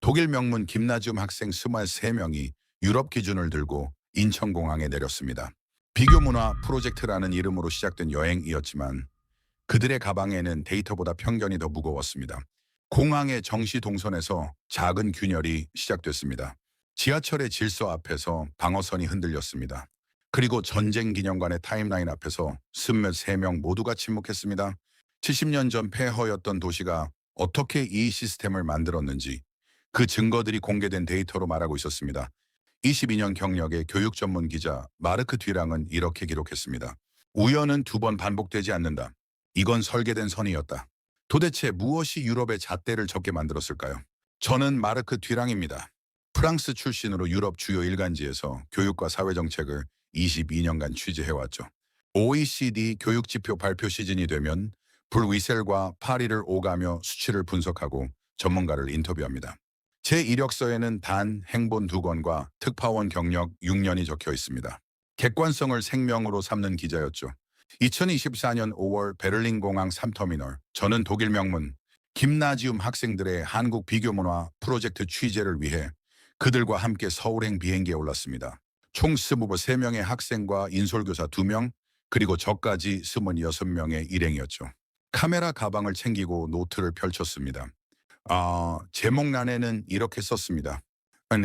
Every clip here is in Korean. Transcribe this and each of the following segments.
독일 명문 김나지움 학생 23명이 유럽 기준을 들고 인천공항에 내렸습니다. 비교 문화 프로젝트라는 이름으로 시작된 여행이었지만 그들의 가방에는 데이터보다 편견이 더 무거웠습니다. 공항의 정시 동선에서 작은 균열이 시작됐습니다. 지하철의 질서 앞에서 방어선이 흔들렸습니다. 그리고 전쟁 기념관의 타임라인 앞에서 스몇 3명 모두가 침묵했습니다. 70년 전 폐허였던 도시가 어떻게 이 시스템을 만들었는지 그 증거들이 공개된 데이터로 말하고 있었습니다. 22년 경력의 교육 전문 기자 마르크 뒤랑은 이렇게 기록했습니다. 우연은 2번 반복되지 않는다. 이건 설계된 선이었다. 도대체 무엇이 유럽의 잣대를 적게 만들었을까요? 저는 마르크 뒤랑입니다. 프랑스 출신으로 유럽 주요 일간지에서 교육과 사회정책을 22년간 취재해왔죠. OECD 교육지표 발표 시즌이 되면 불위셀과 파리를 오가며 수치를 분석하고 전문가를 인터뷰합니다. 제 이력서에는 단 행본 2권과 특파원 경력 6년이 적혀 있습니다. 객관성을 생명으로 삼는 기자였죠. 2024년 5월 베를린 공항 3터미널, 저는 독일 명문 김나지움 학생들의 한국 비교문화 프로젝트 취재를 위해 그들과 함께 서울행 비행기에 올랐습니다. 총 23명의 학생과 인솔교사 2명, 그리고 저까지 26명의 일행이었죠. 카메라 가방을 챙기고 노트를 펼쳤습니다. 제목란에는 이렇게 썼습니다.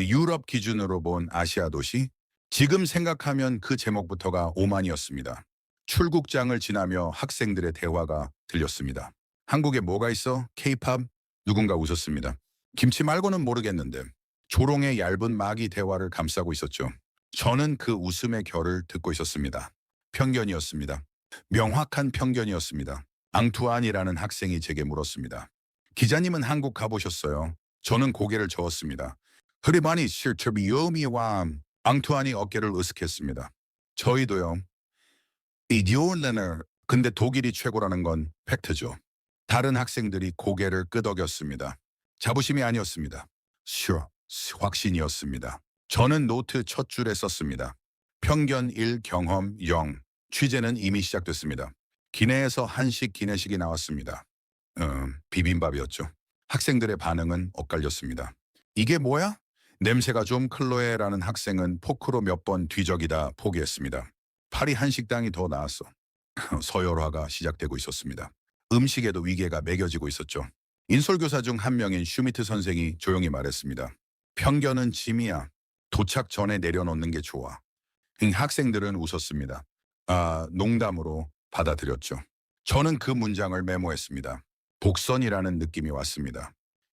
유럽 기준으로 본 아시아 도시? 지금 생각하면 그 제목부터가 오만이었습니다. 출국장을 지나며 학생들의 대화가 들렸습니다. 한국에 뭐가 있어? K-팝? 누군가 웃었습니다. 김치 말고는 모르겠는데. 조롱의 얇은 막이 대화를 감싸고 있었죠. 저는 그 웃음의 결을 듣고 있었습니다. 편견이었습니다. 명확한 편견이었습니다. 앙투안이라는 학생이 제게 물었습니다. 기자님은 한국 가보셨어요? 저는 고개를 저었습니다. 흐리바니 실처비요미와 앙투안이 어깨를 으쓱했습니다. 저희도요. 이디올레너 근데 독일이 최고라는 건 팩트죠. 다른 학생들이 고개를 끄덕였습니다. 자부심이 아니었습니다. 확신이었습니다. 저는 노트 첫 줄에 썼습니다. 편견 1, 경험 0. 취재는 이미 시작됐습니다. 기내에서 한식 기내식이 나왔습니다. 비빔밥이었죠. 학생들의 반응은 엇갈렸습니다. 이게 뭐야? 냄새가 좀 클로에라는 학생은 포크로 몇 번 뒤적이다 포기했습니다. 파리 한식당이 더 나았어. 서열화가 시작되고 있었습니다. 음식에도 위계가 매겨지고 있었죠. 인솔교사 중 한 명인 슈미트 선생이 조용히 말했습니다. 편견은 짐이야. 도착 전에 내려놓는 게 좋아. 학생들은 웃었습니다. 농담으로 받아들였죠. 저는 그 문장을 메모했습니다. 복선이라는 느낌이 왔습니다.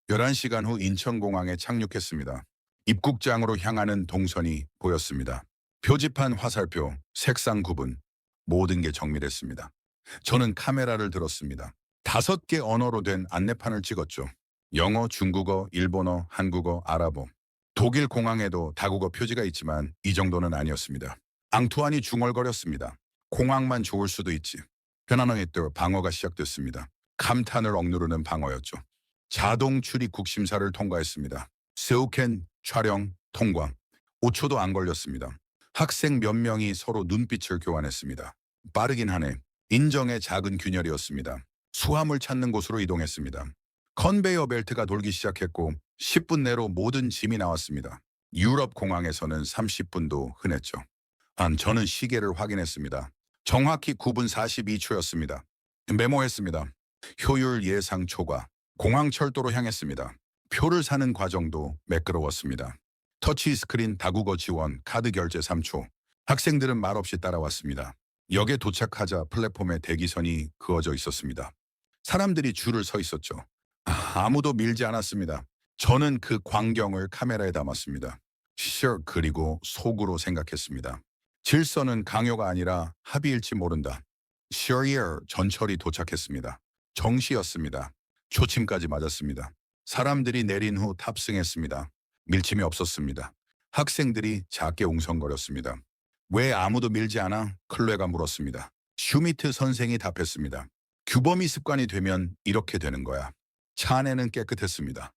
11시간 후 인천공항에 착륙했습니다. 입국장으로 향하는 동선이 보였습니다. 표지판 화살표, 색상 구분, 모든 게 정밀했습니다. 저는 카메라를 들었습니다. 5개 언어로 된 안내판을 찍었죠. 영어, 중국어, 일본어, 한국어, 아랍어. 독일 공항에도 다국어 표지가 있지만 이 정도는 아니었습니다. 앙투안이 중얼거렸습니다. 공항만 좋을 수도 있지. 편안하게 또 방어가 시작됐습니다. 감탄을 억누르는 방어였죠. 자동 출입국 심사를 통과했습니다. 세우켄 촬영 통과. 5초도 안 걸렸습니다. 학생 몇 명이 서로 눈빛을 교환했습니다. 빠르긴 하네. 인정의 작은 균열이었습니다. 수화물 찾는 곳으로 이동했습니다. 컨베이어 벨트가 돌기 시작했고 10분 내로 모든 짐이 나왔습니다. 유럽 공항에서는 30분도 흔했죠. 저는 시계를 확인했습니다. 정확히 9분 42초였습니다. 메모했습니다. 효율 예상 초과. 공항 철도로 향했습니다. 표를 사는 과정도 매끄러웠습니다. 터치 스크린 다국어 지원, 카드 결제 3초. 학생들은 말없이 따라왔습니다. 역에 도착하자 플랫폼에 대기선이 그어져 있었습니다. 사람들이 줄을 서 있었죠. 아무도 밀지 않았습니다. 저는 그 광경을 카메라에 담았습니다. 그리고 속으로 생각했습니다. 질서는 강요가 아니라 합의일지 모른다. 전철이 도착했습니다. 정시였습니다. 초침까지 맞았습니다. 사람들이 내린 후 탑승했습니다. 밀침이 없었습니다. 학생들이 작게 웅성거렸습니다. 왜 아무도 밀지 않아? 클레가 물었습니다. 슈미트 선생이 답했습니다. 규범이 습관이 되면 이렇게 되는 거야. 차 안에는 깨끗했습니다.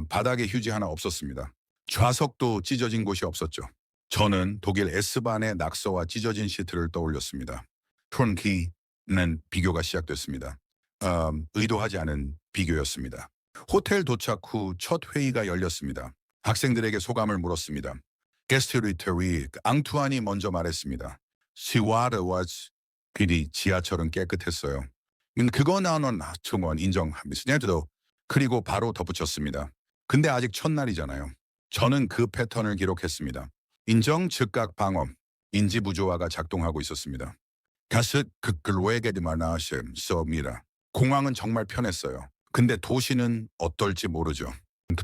바닥에 휴지 하나 없었습니다. 좌석도 찢어진 곳이 없었죠. 저는 독일 S반의 낙서와 찢어진 시트를 떠올렸습니다. 프론키는 비교가 시작됐습니다. 의도하지 않은 비교였습니다. 호텔 도착 후 첫 회의가 열렸습니다. 학생들에게 소감을 물었습니다. 게스트 리터리 앙투안이 먼저 말했습니다. 시와르 was 비리 지하철은 깨끗했어요. 그거 나는 정원 인정합니다. 그리고 바로 덧붙였습니다. 근데 아직 첫날이잖아요. 저는 그 패턴을 기록했습니다. 인정 즉각 방어, 인지 부조화가 작동하고 있었습니다. 가스 그글로에게만 나셨습니다. 공항은 정말 편했어요. 근데 도시는 어떨지 모르죠.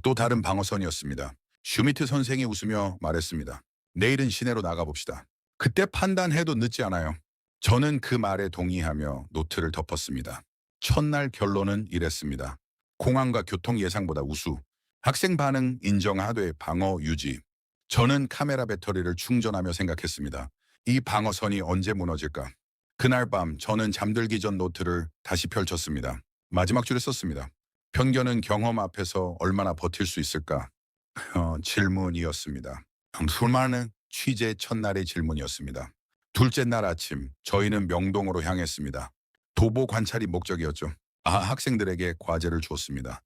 또 다른 방어선이었습니다. 슈미트 선생이 웃으며 말했습니다. 내일은 시내로 나가봅시다. 그때 판단해도 늦지 않아요. 저는 그 말에 동의하며 노트를 덮었습니다. 첫날 결론은 이랬습니다. 공항과 교통 예상보다 우수. 학생 반응 인정하되 방어 유지. 저는 카메라 배터리를 충전하며 생각했습니다. 이 방어선이 언제 무너질까? 그날 밤 저는 잠들기 전 노트를 다시 펼쳤습니다. 마지막 줄에 썼습니다. 편견은 경험 앞에서 얼마나 버틸 수 있을까? 질문이었습니다. 수많은 취재 첫날의 질문이었습니다. 둘째 날 아침 저희는 명동으로 향했습니다. 도보 관찰이 목적이었죠. 학생들에게 과제를 주었습니다.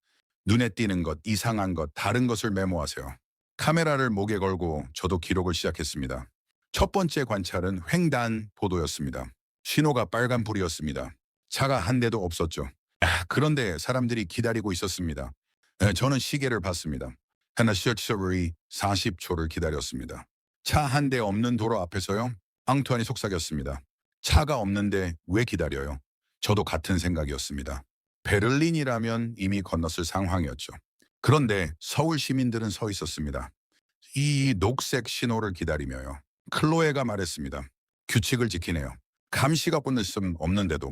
눈에 띄는 것, 이상한 것, 다른 것을 메모하세요. 카메라를 목에 걸고 저도 기록을 시작했습니다. 첫 번째 관찰은 횡단보도였습니다. 신호가 빨간불이었습니다. 차가 한 대도 없었죠. 그런데 사람들이 기다리고 있었습니다. 저는 시계를 봤습니다. 하나 시어처리 40초를 기다렸습니다. 차 한 대 없는 도로 앞에서요. 앙투안이 속삭였습니다. 차가 없는데 왜 기다려요? 저도 같은 생각이었습니다. 베를린이라면 이미 건넜을 상황이었죠. 그런데 서울 시민들은 서 있었습니다. 이 녹색 신호를 기다리며요. 클로에가 말했습니다. 규칙을 지키네요. 감시가 보낼 수 없는데도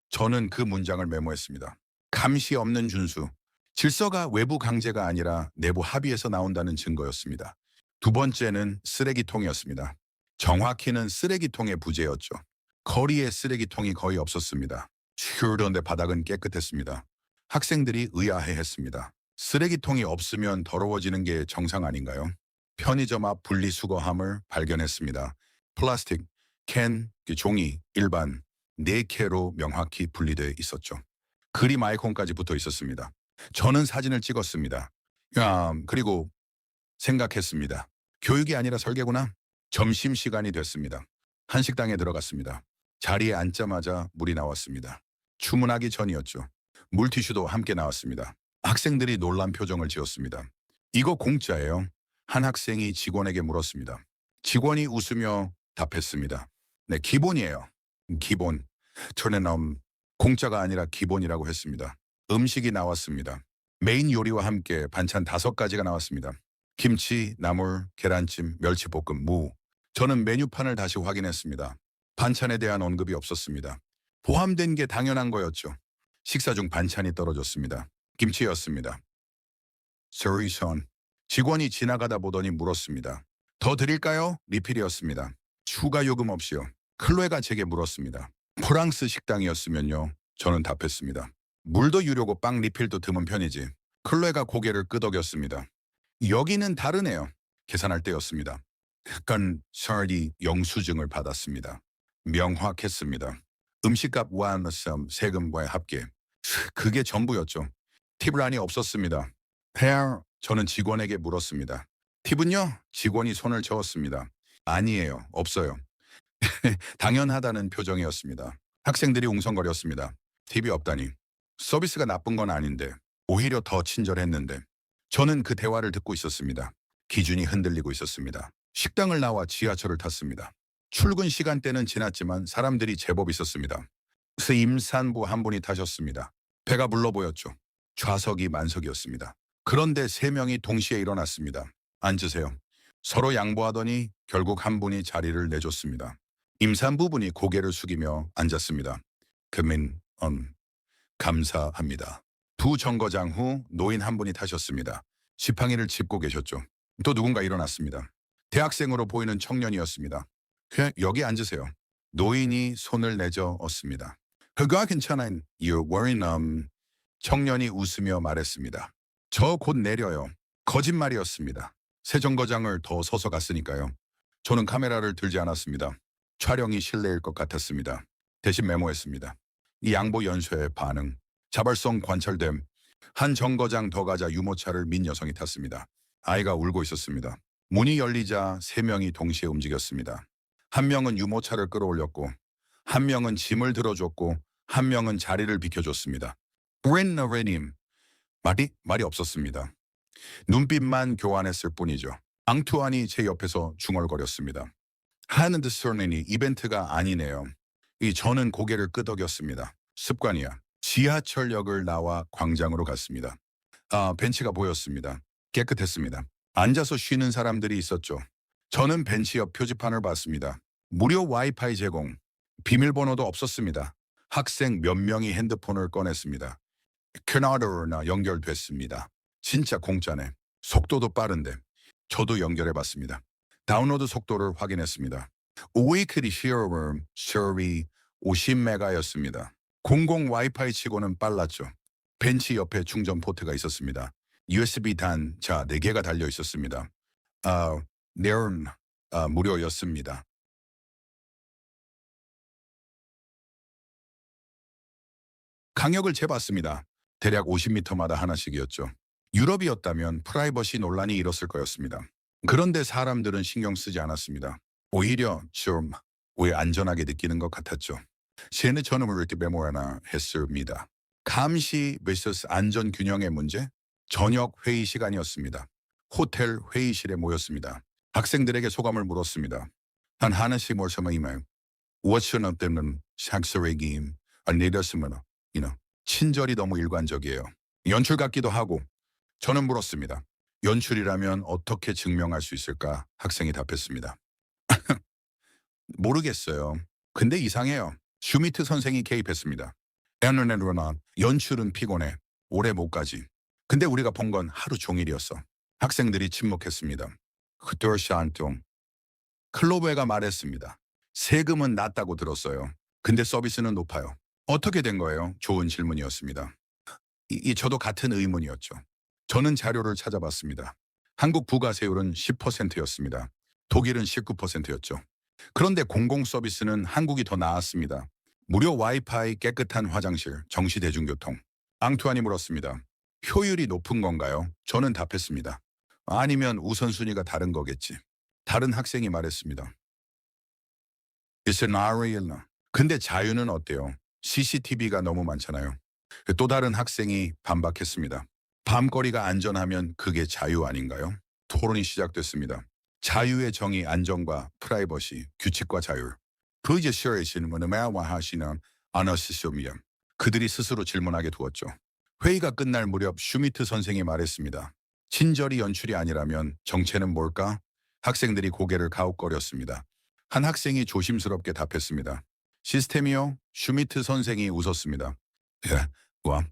저는 그 문장을 메모했습니다. 감시 없는 준수. 질서가 외부 강제가 아니라 내부 합의에서 나온다는 증거였습니다. 두 번째는 쓰레기통이었습니다. 정확히는 쓰레기통의 부재였죠. 거리에 쓰레기통이 거의 없었습니다. 그런데 바닥은 깨끗했습니다. 학생들이 의아해했습니다. 쓰레기통이 없으면 더러워지는 게 정상 아닌가요? 편의점 앞 분리수거함을 발견했습니다. 플라스틱, 캔, 종이, 일반 4개로 명확히 분리되어 있었죠. 그림 아이콘까지 붙어 있었습니다. 저는 사진을 찍었습니다. 그리고 생각했습니다. 교육이 아니라 설계구나. 점심시간이 됐습니다. 한식당에 들어갔습니다. 자리에 앉자마자 물이 나왔습니다. 주문하기 전이었죠. 물티슈도 함께 나왔습니다. 학생들이 놀란 표정을 지었습니다. 이거 공짜예요. 한 학생이 직원에게 물었습니다. 직원이 웃으며 답했습니다. 네, 기본이에요. 기본. 저는 공짜가 아니라 기본이라고 했습니다. 음식이 나왔습니다. 메인 요리와 함께 반찬 5가지가 나왔습니다. 김치, 나물, 계란찜, 멸치볶음, 무. 저는 메뉴판을 다시 확인했습니다. 반찬에 대한 언급이 없었습니다. 포함된 게 당연한 거였죠. 식사 중 반찬이 떨어졌습니다. 김치였습니다. 서리선. 직원이 지나가다 보더니 물었습니다. 더 드릴까요? 리필이었습니다. 추가 요금 없이요. 클로에가 제게 물었습니다. 프랑스 식당이었으면요. 저는 답했습니다. 물도 유료고 빵 리필도 드문 편이지. 클로에가 고개를 끄덕였습니다. 여기는 다르네요. 계산할 때였습니다. 약간 샤리 영수증을 받았습니다. 명확했습니다. 음식값 완섬 세금과의 합계. 그게 전부였죠. 팁란이 없었습니다. 저는 직원에게 물었습니다. 팁은요? 직원이 손을 저었습니다. 아니에요. 없어요. 당연하다는 표정이었습니다. 학생들이 웅성거렸습니다. 팁이 없다니. 서비스가 나쁜 건 아닌데 오히려 더 친절했는데 저는 그 대화를 듣고 있었습니다. 기준이 흔들리고 있었습니다. 식당을 나와 지하철을 탔습니다. 출근 시간대는 지났지만 사람들이 제법 있었습니다. 그래서 임산부 한 분이 타셨습니다. 배가 불러 보였죠. 좌석이 만석이었습니다. 그런데 3명이 동시에 일어났습니다. 앉으세요. 서로 양보하더니 결국 한 분이 자리를 내줬습니다. 임산부분이 고개를 숙이며 앉았습니다. 감사합니다. 두 정거장 후 노인 한 분이 타셨습니다. 지팡이를 짚고 계셨죠. 또 누군가 일어났습니다. 대학생으로 보이는 청년이었습니다. 여기 앉으세요. 노인이 손을 내저었습니다. 그거 괜찮아요. You're worrying. 청년이 웃으며 말했습니다. 저 곧 내려요. 거짓말이었습니다. 새 정거장을 더 서서 갔으니까요. 저는 카메라를 들지 않았습니다. 촬영이 실례일 것 같았습니다. 대신 메모했습니다. 이 양보 연쇄의 반응, 자발성 관찰됨, 한 정거장 더 가자 유모차를 민 여성이 탔습니다. 아이가 울고 있었습니다. 문이 열리자 세 명이 동시에 움직였습니다. 한 명은 유모차를 끌어올렸고, 한 명은 짐을 들어줬고, 한 명은 자리를 비켜줬습니다. 브랜너레님, 말이 없었습니다. 눈빛만 교환했을 뿐이죠. 앙투안이 제 옆에서 중얼거렸습니다. 하는드 스터넨이 이벤트가 아니네요. 저는 고개를 끄덕였습니다. 습관이야. 지하철역을 나와 광장으로 갔습니다. 벤치가 보였습니다. 깨끗했습니다. 앉아서 쉬는 사람들이 있었죠. 저는 벤치 옆 표지판을 봤습니다. 무료 와이파이 제공. 비밀번호도 없었습니다. 학생 몇 명이 핸드폰을 꺼냈습니다. 캐나다로나 연결됐습니다. 진짜 공짜네. 속도도 빠른데. 저도 연결해봤습니다. 다운로드 속도를 확인했습니다. weekly share server 50메가였습니다. 공공 와이파이 치고는 빨랐죠. 벤치 옆에 충전 포트가 있었습니다. USB 단자 4개가 달려 있었습니다. 내용 무료였습니다. 강역을 재봤습니다. 대략 50m마다 하나씩이었죠. 유럽이었다면 프라이버시 논란이 일었을 거였습니다. 그런데 사람들은 신경 쓰지 않았습니다. 오히려 좀 왜 안전하게 느끼는 것 같았죠. 저는 이렇게 메모하나 했습니다. 감시 vs 안전 균형의 문제? 저녁 회의 시간이었습니다. 호텔 회의실에 모였습니다. 학생들에게 소감을 물었습니다. 한 하나씩 모셔면 워처럼 때는 샥스레기 내렸으면 친절이 너무 일관적이에요. 연출 같기도 하고 저는 물었습니다. 연출이라면 어떻게 증명할 수 있을까? 학생이 답했습니다. 모르겠어요. 근데 이상해요. 슈미트 선생이 개입했습니다. 에너네로나 연출은 피곤해. 오래 못 가지. 근데 우리가 본 건 하루 종일이었어. 학생들이 침묵했습니다. 그토르시안통 클로베가 말했습니다. 세금은 낮다고 들었어요. 근데 서비스는 높아요. 어떻게 된 거예요? 좋은 질문이었습니다. 저도 같은 의문이었죠. 저는 자료를 찾아봤습니다. 한국 부가세율은 10%였습니다. 독일은 19%였죠. 그런데 공공 서비스는 한국이 더 나았습니다. 무료 와이파이, 깨끗한 화장실, 정시 대중교통. 앙투안이 물었습니다. 효율이 높은 건가요? 저는 답했습니다. 아니면 우선순위가 다른 거겠지. 다른 학생이 말했습니다. 근데 자유는 어때요? CCTV가 너무 많잖아요. 또 다른 학생이 반박했습니다. 밤거리가 안전하면 그게 자유 아닌가요? 토론이 시작됐습니다. 자유의 정의, 안정과 프라이버시, 규칙과 자율. 그제 시어이시는 뭐와 하시는 아너시쇼미엄. 그들이 스스로 질문하게 두었죠. 회의가 끝날 무렵 슈미트 선생이 말했습니다. 친절이 연출이 아니라면 정체는 뭘까? 학생들이 고개를 가웃거렸습니다. 한 학생이 조심스럽게 답했습니다. 시스템이요? 슈미트 선생이 웃었습니다. 예, 와.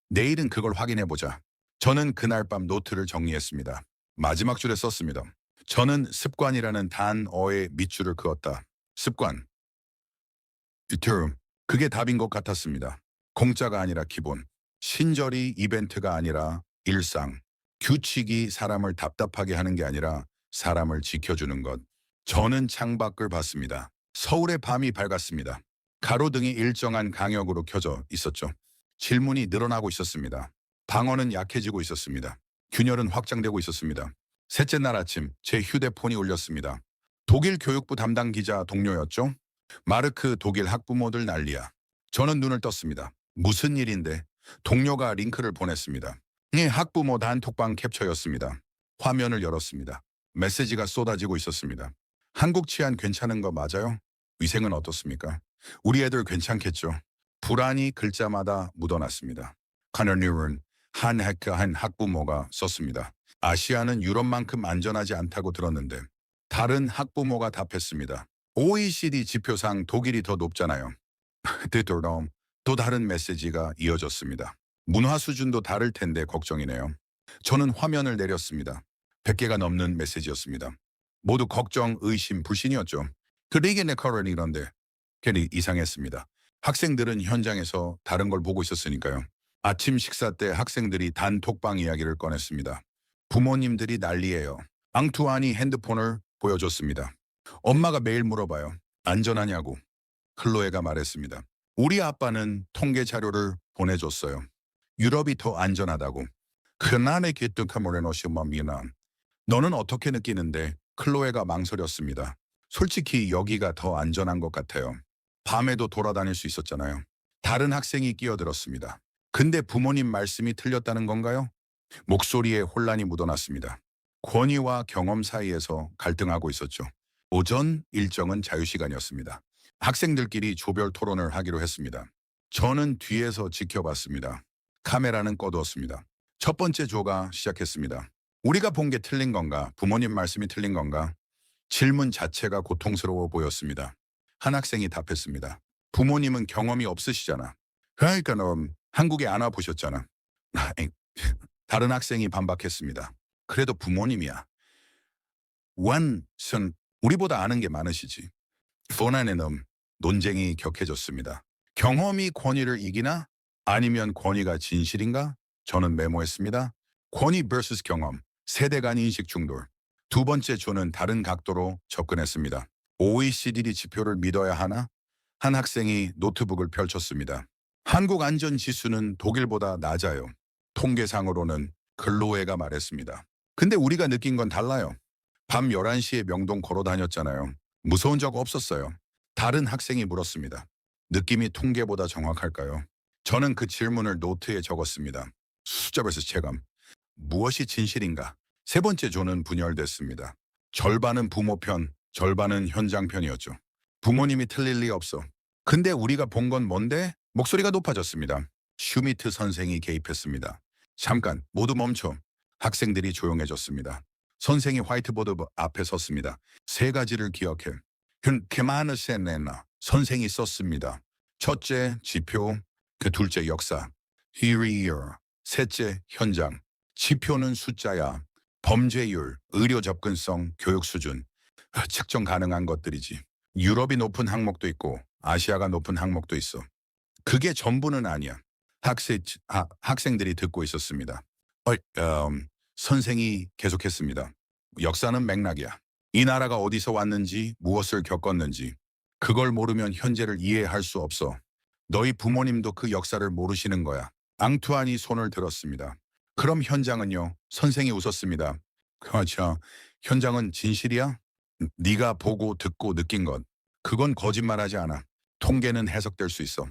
내일은 그걸 확인해보자. 저는 그날 밤 노트를 정리했습니다. 마지막 줄에 썼습니다. 저는 습관이라는 단어의 밑줄을 그었다. 습관. term. 그게 답인 것 같았습니다. 공짜가 아니라 기본. 친절이 이벤트가 아니라 일상. 규칙이 사람을 답답하게 하는 게 아니라 사람을 지켜주는 것. 저는 창밖을 봤습니다. 서울의 밤이 밝았습니다. 가로등이 일정한 강역으로 켜져 있었죠. 질문이 늘어나고 있었습니다. 방어는 약해지고 있었습니다. 균열은 확장되고 있었습니다. 셋째 날 아침 제 휴대폰이 울렸습니다. 독일 교육부 담당 기자 동료였죠. 마르크 독일 학부모들 난리야. 저는 눈을 떴습니다. 무슨 일인데? 동료가 링크를 보냈습니다. 학부모 단톡방 캡처였습니다. 화면을 열었습니다. 메시지가 쏟아지고 있었습니다. 한국 치안 괜찮은 거 맞아요? 위생은 어떻습니까? 우리 애들 괜찮겠죠? 불안이 글자마다 묻어났습니다. 카너니은 한 학부모가 썼습니다. 아시아는 유럽만큼 안전하지 않다고 들었는데 다른 학부모가 답했습니다. OECD 지표상 독일이 더 높잖아요. 또 다른 메시지가 이어졌습니다. 문화 수준도 다를 텐데 걱정이네요. 저는 화면을 내렸습니다. 100개가 넘는 메시지였습니다. 모두 걱정, 의심, 불신이었죠. 그리게 내 커런 이런데 괜히 이상했습니다. 학생들은 현장에서 다른 걸 보고 있었으니까요. 아침 식사 때 학생들이 단톡방 이야기를 꺼냈습니다. 부모님들이 난리예요. 앙투안이 핸드폰을 보여줬습니다. 엄마가 매일 물어봐요. 안전하냐고. 클로에가 말했습니다. 우리 아빠는 통계 자료를 보내줬어요. 유럽이 더 안전하다고. 그날의 기특함을 노시마미나. 너는 어떻게 느끼는데? 클로에가 망설였습니다. 솔직히 여기가 더 안전한 것 같아요. 밤에도 돌아다닐 수 있었잖아요. 다른 학생이 끼어들었습니다. 근데 부모님 말씀이 틀렸다는 건가요? 목소리에 혼란이 묻어났습니다. 권위와 경험 사이에서 갈등하고 있었죠. 오전 일정은 자유시간이었습니다. 학생들끼리 조별 토론을 하기로 했습니다. 저는 뒤에서 지켜봤습니다. 카메라는 꺼두었습니다. 첫 번째 조가 시작했습니다. 우리가 본 게 틀린 건가? 부모님 말씀이 틀린 건가? 질문 자체가 고통스러워 보였습니다. 한 학생이 답했습니다. 부모님은 경험이 없으시잖아. 그러니까 너 한국에 안 와보셨잖아. 다른 학생이 반박했습니다. 그래도 부모님이야. 완전 우리보다 아는 게 많으시지. 폰안에는 논쟁이 격해졌습니다. 경험이 권위를 이기나? 아니면 권위가 진실인가? 저는 메모했습니다. 권위 vs 경험, 세대 간 인식 충돌. 두 번째 조는 다른 각도로 접근했습니다. OECD 지표를 믿어야 하나? 한 학생이 노트북을 펼쳤습니다. 한국 안전지수는 독일보다 낮아요. 통계상으로는 근로회가 말했습니다. 근데 우리가 느낀 건 달라요. 밤 11시에 명동 걸어 다녔잖아요. 무서운 적 없었어요. 다른 학생이 물었습니다. 느낌이 통계보다 정확할까요? 저는 그 질문을 노트에 적었습니다. 숫자 vs 체감. 무엇이 진실인가? 세 번째 조는 분열됐습니다. 절반은 부모 편, 절반은 현장 편이었죠. 부모님이 틀릴 리 없어. 근데 우리가 본 건 뭔데? 목소리가 높아졌습니다. 슈미트 선생이 개입했습니다. 잠깐, 모두 멈춰. 학생들이 조용해졌습니다. 선생이 화이트보드 앞에 섰습니다. 세 가지를 기억해. 그마느세네나 선생이 썼습니다. 첫째, 지표. 그 둘째, 역사. 히리어. 셋째, 현장. 지표는 숫자야. 범죄율, 의료 접근성, 교육 수준. 측정 가능한 것들이지. 유럽이 높은 항목도 있고 아시아가 높은 항목도 있어. 그게 전부는 아니야. 학생들이 듣고 있었습니다. 선생이 계속했습니다. 역사는 맥락이야. 이 나라가 어디서 왔는지, 무엇을 겪었는지. 그걸 모르면 현재를 이해할 수 없어. 너희 부모님도 그 역사를 모르시는 거야. 앙투안이 손을 들었습니다. 그럼 현장은요? 선생이 웃었습니다. 그렇죠. 현장은 진실이야? 네가 보고 듣고 느낀 것. 그건 거짓말하지 않아. 통계는 해석될 수 있어.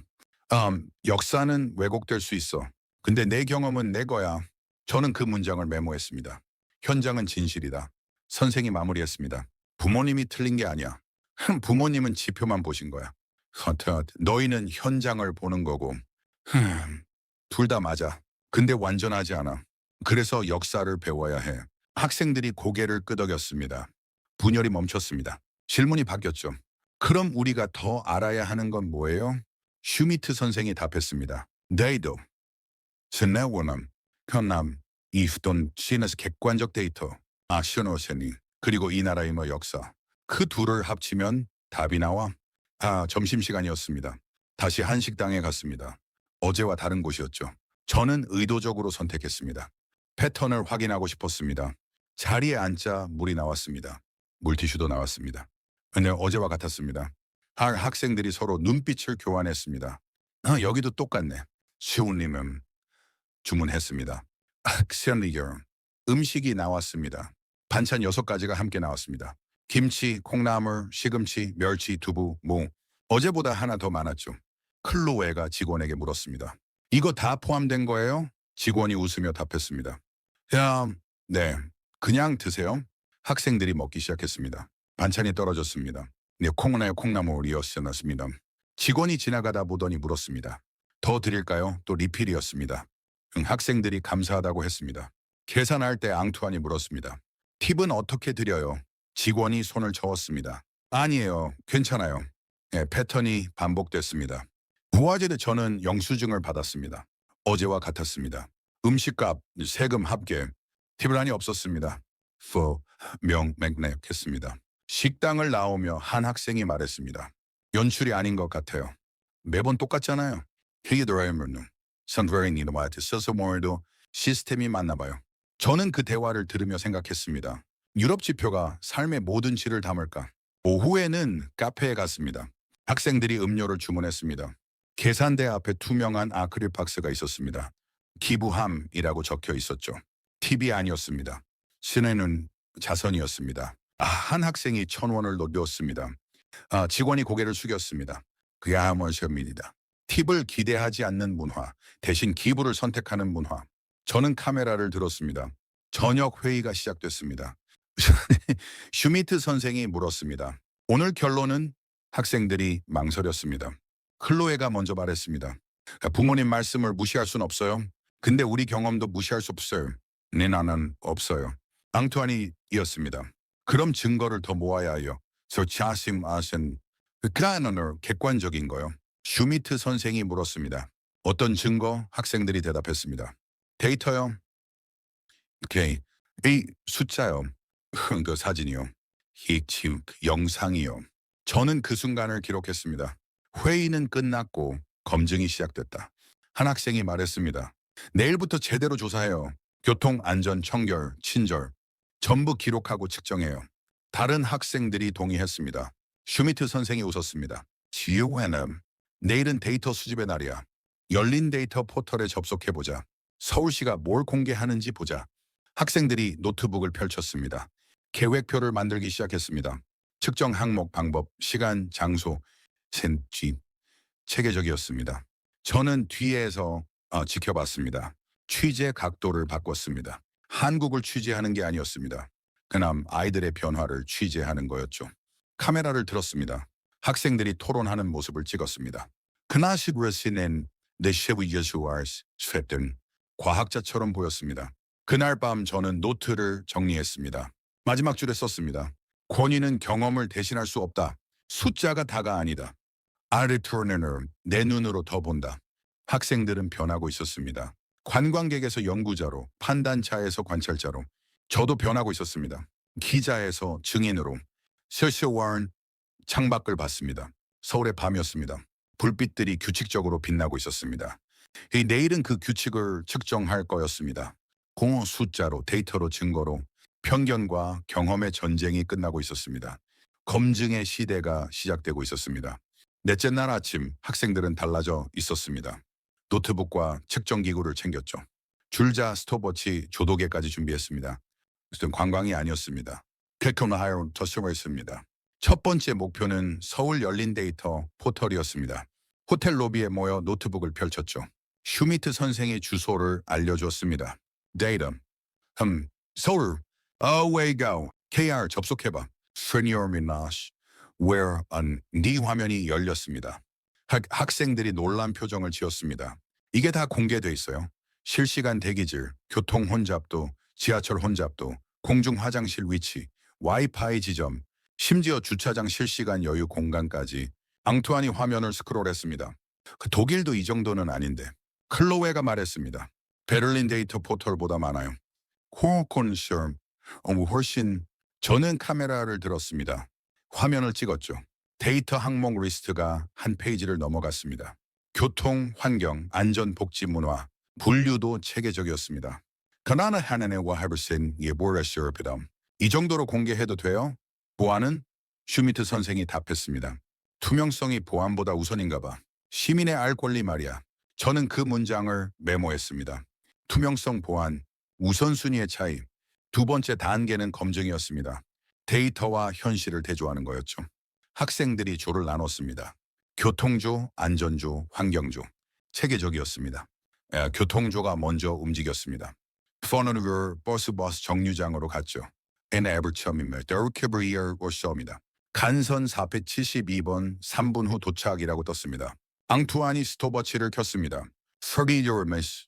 역사는 왜곡될 수 있어. 근데 내 경험은 내 거야. 저는 그 문장을 메모했습니다. 현장은 진실이다. 선생이 마무리했습니다. 부모님이 틀린 게 아니야. 부모님은 지표만 보신 거야. 너희는 현장을 보는 거고. 둘 다 맞아. 근데 완전하지 않아. 그래서 역사를 배워야 해. 학생들이 고개를 끄덕였습니다. 분열이 멈췄습니다. 질문이 바뀌었죠. 그럼 우리가 더 알아야 하는 건 뭐예요? 슈미트 선생이 답했습니다. 네이도. 스네워남, 현남, 이프돈, 시너스 객관적 데이터, 아시노세니, 그리고 이 나라의 역사. 그 둘을 합치면 답이 나와. 점심시간이었습니다. 다시 한식당에 갔습니다. 어제와 다른 곳이었죠. 저는 의도적으로 선택했습니다. 패턴을 확인하고 싶었습니다. 자리에 앉자 물이 나왔습니다. 물티슈도 나왔습니다. 근데 어제와 같았습니다. 학생들이 서로 눈빛을 교환했습니다. 여기도 똑같네. 시우님은 주문했습니다. 액션리겨 음식이 나왔습니다. 반찬 6가지가 함께 나왔습니다. 김치, 콩나물, 시금치, 멸치, 두부, 무. 어제보다 하나 더 많았죠. 클로에가 직원에게 물었습니다. 이거 다 포함된 거예요? 직원이 웃으며 답했습니다. 네, 그냥 드세요. 학생들이 먹기 시작했습니다. 반찬이 떨어졌습니다. 네, 콩나물이었습니다. 직원이 지나가다 보더니 물었습니다. 더 드릴까요? 또 리필이었습니다. 학생들이 감사하다고 했습니다. 계산할 때 앙투안이 물었습니다. 팁은 어떻게 드려요? 직원이 손을 저었습니다. 아니에요. 괜찮아요. 네, 패턴이 반복됐습니다. 부화제도 저는 영수증을 받았습니다. 어제와 같았습니다. 음식값, 세금 합계, 팁을 없었습니다. 맥락했습니다. 식당을 나오며 한 학생이 말했습니다. 연출이 아닌 것 같아요. 매번 똑같잖아요. 히드라이머는 선브레인이 와트 서서모어도 시스템이 맞나 봐요. 저는 그 대화를 들으며 생각했습니다. 유럽 지표가 삶의 모든 질을 담을까? 오후에는 카페에 갔습니다. 학생들이 음료를 주문했습니다. 계산대 앞에 투명한 아크릴 박스가 있었습니다. 기부함이라고 적혀 있었죠. 팁이 아니었습니다. 신혜는 자선이었습니다. 한 학생이 1,000원을 넣었습니다. 직원이 고개를 숙였습니다. 그야말입니다. 팁을 기대하지 않는 문화, 대신 기부를 선택하는 문화. 저는 카메라를 들었습니다. 저녁 회의가 시작됐습니다. 슈미트 선생이 물었습니다. 오늘 결론은? 학생들이 망설였습니다. 클로에가 먼저 말했습니다. 부모님 말씀을 무시할 순 없어요. 근데 우리 경험도 무시할 수 없어요. 네, 나는 없어요. 앙투안이 이었습니다. 그럼 증거를 더 모아야 해요. 저 자심 아신 그라너는 객관적인 거요. 슈미트 선생이 물었습니다. 어떤 증거? 학생들이 대답했습니다. 데이터요. 오케이. 이 숫자요. 그 사진이요. 영상이요. 저는 그 순간을 기록했습니다. 회의는 끝났고 검증이 시작됐다. 한 학생이 말했습니다. 내일부터 제대로 조사해요. 교통, 안전, 청결, 친절. 전부 기록하고 측정해요. 다른 학생들이 동의했습니다. 슈미트 선생이 웃었습니다. 지우해는 내일은 데이터 수집의 날이야. 열린 데이터 포털에 접속해보자. 서울시가 뭘 공개하는지 보자. 학생들이 노트북을 펼쳤습니다. 계획표를 만들기 시작했습니다. 측정 항목, 방법, 시간, 장소, 센지 체계적이었습니다. 저는 뒤에서 지켜봤습니다. 취재 각도를 바꿨습니다. 한국을 취재하는 게 아니었습니다. 그냥 아이들의 변화를 취재하는 거였죠. 카메라를 들었습니다. 학생들이 토론하는 모습을 찍었습니다. 그나시 브레시는 네셰위예수아스 쇠든 과학자처럼 보였습니다. 그날 밤 저는 노트를 정리했습니다. 마지막 줄에 썼습니다. 권위는 경험을 대신할 수 없다. 숫자가 다가 아니다. 아르투르는 내 눈으로 더 본다. 학생들은 변하고 있었습니다. 관광객에서 연구자로, 판단자에서 관찰자로, 저도 변하고 있었습니다. 기자에서 증인으로, 셀시오와는 창밖을 봤습니다. 서울의 밤이었습니다. 불빛들이 규칙적으로 빛나고 있었습니다. 내일은 그 규칙을 측정할 거였습니다. 공허 숫자로, 데이터로, 증거로 편견과 경험의 전쟁이 끝나고 있었습니다. 검증의 시대가 시작되고 있었습니다. 넷째 날 아침 학생들은 달라져 있었습니다. 노트북과 측정기구를 챙겼죠. 줄자, 스톱워치, 조도계까지 준비했습니다. 무슨 관광이 아니었습니다. 캐코나하이로 터스머였습니다. 첫 번째 목표는 서울 열린 데이터 포털이었습니다. 호텔 로비에 모여 노트북을 펼쳤죠. 슈미트 선생의 주소를 알려줬습니다. 데이터. 서울. Away go. KR 접속해봐. 스니어미나시. Where 네 화면이 열렸습니다. 학생들이 놀란 표정을 지었습니다. 이게 다 공개돼 있어요. 실시간 대기질, 교통 혼잡도, 지하철 혼잡도, 공중 화장실 위치, 와이파이 지점, 심지어 주차장 실시간 여유 공간까지. 앙투안이 화면을 스크롤했습니다. 독일도 이 정도는 아닌데. 클로웨가 말했습니다. 베를린 데이터 포털보다 많아요. 코어콘션 훨씬. 저는 카메라를 들었습니다. 화면을 찍었죠. 데이터 항목 리스트가 한 페이지를 넘어갔습니다. 교통, 환경, 안전, 복지, 문화, 분류도 체계적이었습니다. 그나나 하나의 와하브센 예보레시어피담. 이 정도로 공개해도 돼요? 보안은? 슈미트 선생이 답했습니다. 투명성이 보안보다 우선인가 봐. 시민의 알 권리 말이야. 저는 그 문장을 메모했습니다. 투명성, 보안, 우선순위의 차이. 두 번째 단계는 검증이었습니다. 데이터와 현실을 대조하는 거였죠. 학생들이 조를 나눴습니다. 교통조, 안전조, 환경조. 체계적이었습니다. 교통조가 먼저 움직였습니다. 퍼너누버 버스 정류장으로 갔죠. 에버첨입니다. 더르케브리어 워셔입니다. 간선 472번 3분 후 도착이라고 떴습니다. 앙투안이 스톱워치를 켰습니다. 30 minutes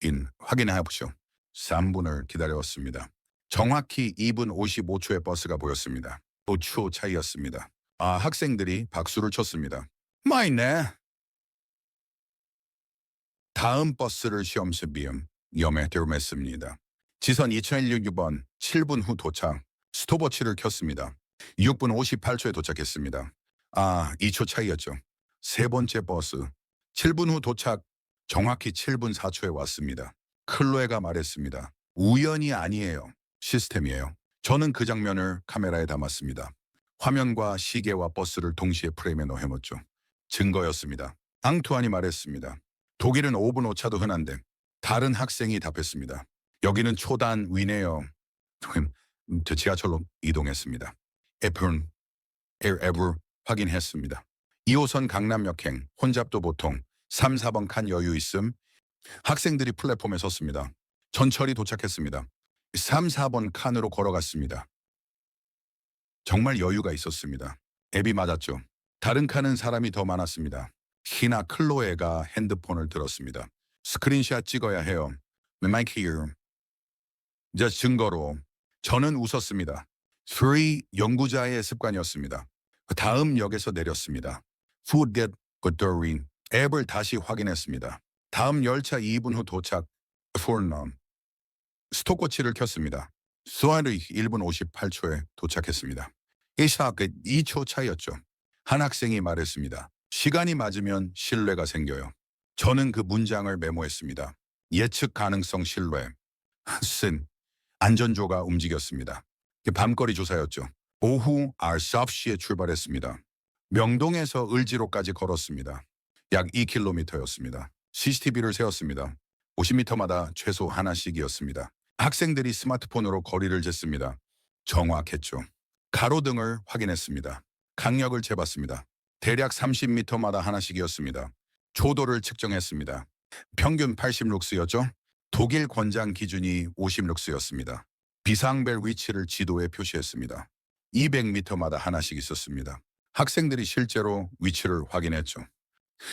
in 확인해보시오. 3분을 기다려왔습니다. 정확히 2분 55초의 버스가 보였습니다. 5초 차이였습니다. 학생들이 박수를 쳤습니다. 마이네. 다음 버스를 시험시비음 염해들mes습니다. 지선 2016번 7분 후 도착. 스톱워치를 켰습니다. 6분 58초에 도착했습니다. 2초 차이였죠. 세 번째 버스 7분 후 도착. 정확히 7분 4초에 왔습니다. 클로에가 말했습니다. 우연이 아니에요. 시스템이에요. 저는 그 장면을 카메라에 담았습니다. 화면과 시계와 버스를 동시에 프레임에 넣어놓죠. 증거였습니다. 앙투안이 말했습니다. 독일은 5분 오차도 흔한데 다른 학생이 답했습니다. 여기는 초단 위네요. 저 지하철로 이동했습니다. 앱을 확인했습니다. 2호선 강남역행, 혼잡도 보통, 3, 4번 칸 여유 있음. 학생들이 플랫폼에 섰습니다. 전철이 도착했습니다. 3, 4번 칸으로 걸어갔습니다. 정말 여유가 있었습니다. 앱이 맞았죠. 다른 칸은 사람이 더 많았습니다. 희나 클로에가 핸드폰을 들었습니다. 스크린샷 찍어야 해요. 마이크 here. 이제 증거로. 저는 웃었습니다. 3 연구자의 습관이었습니다. 다음 역에서 내렸습니다. Food get good 앱을 다시 확인했습니다. 다음 열차 2분 후 도착. Fornum. 스톱워치를 켰습니다. 수아르 1분 58초에 도착했습니다. 2초 차이였죠. 한 학생이 말했습니다. 시간이 맞으면 신뢰가 생겨요. 저는 그 문장을 메모했습니다. 예측 가능성 신뢰. 쓴 안전조가 움직였습니다. 밤거리 조사였죠. 오후 9시에 출발했습니다. 명동에서 을지로까지 걸었습니다. 약 2km였습니다. CCTV를 세웠습니다. 50m마다 최소 하나씩이었습니다. 학생들이 스마트폰으로 거리를 쟀습니다. 정확했죠. 가로등을 확인했습니다. 강력을 재봤습니다. 대략 30m마다 하나씩이었습니다. 초도를 측정했습니다. 평균 80룩스였죠. 독일 권장 기준이 50룩스였습니다. 비상벨 위치를 지도에 표시했습니다. 200m마다 하나씩 있었습니다. 학생들이 실제로 위치를 확인했죠.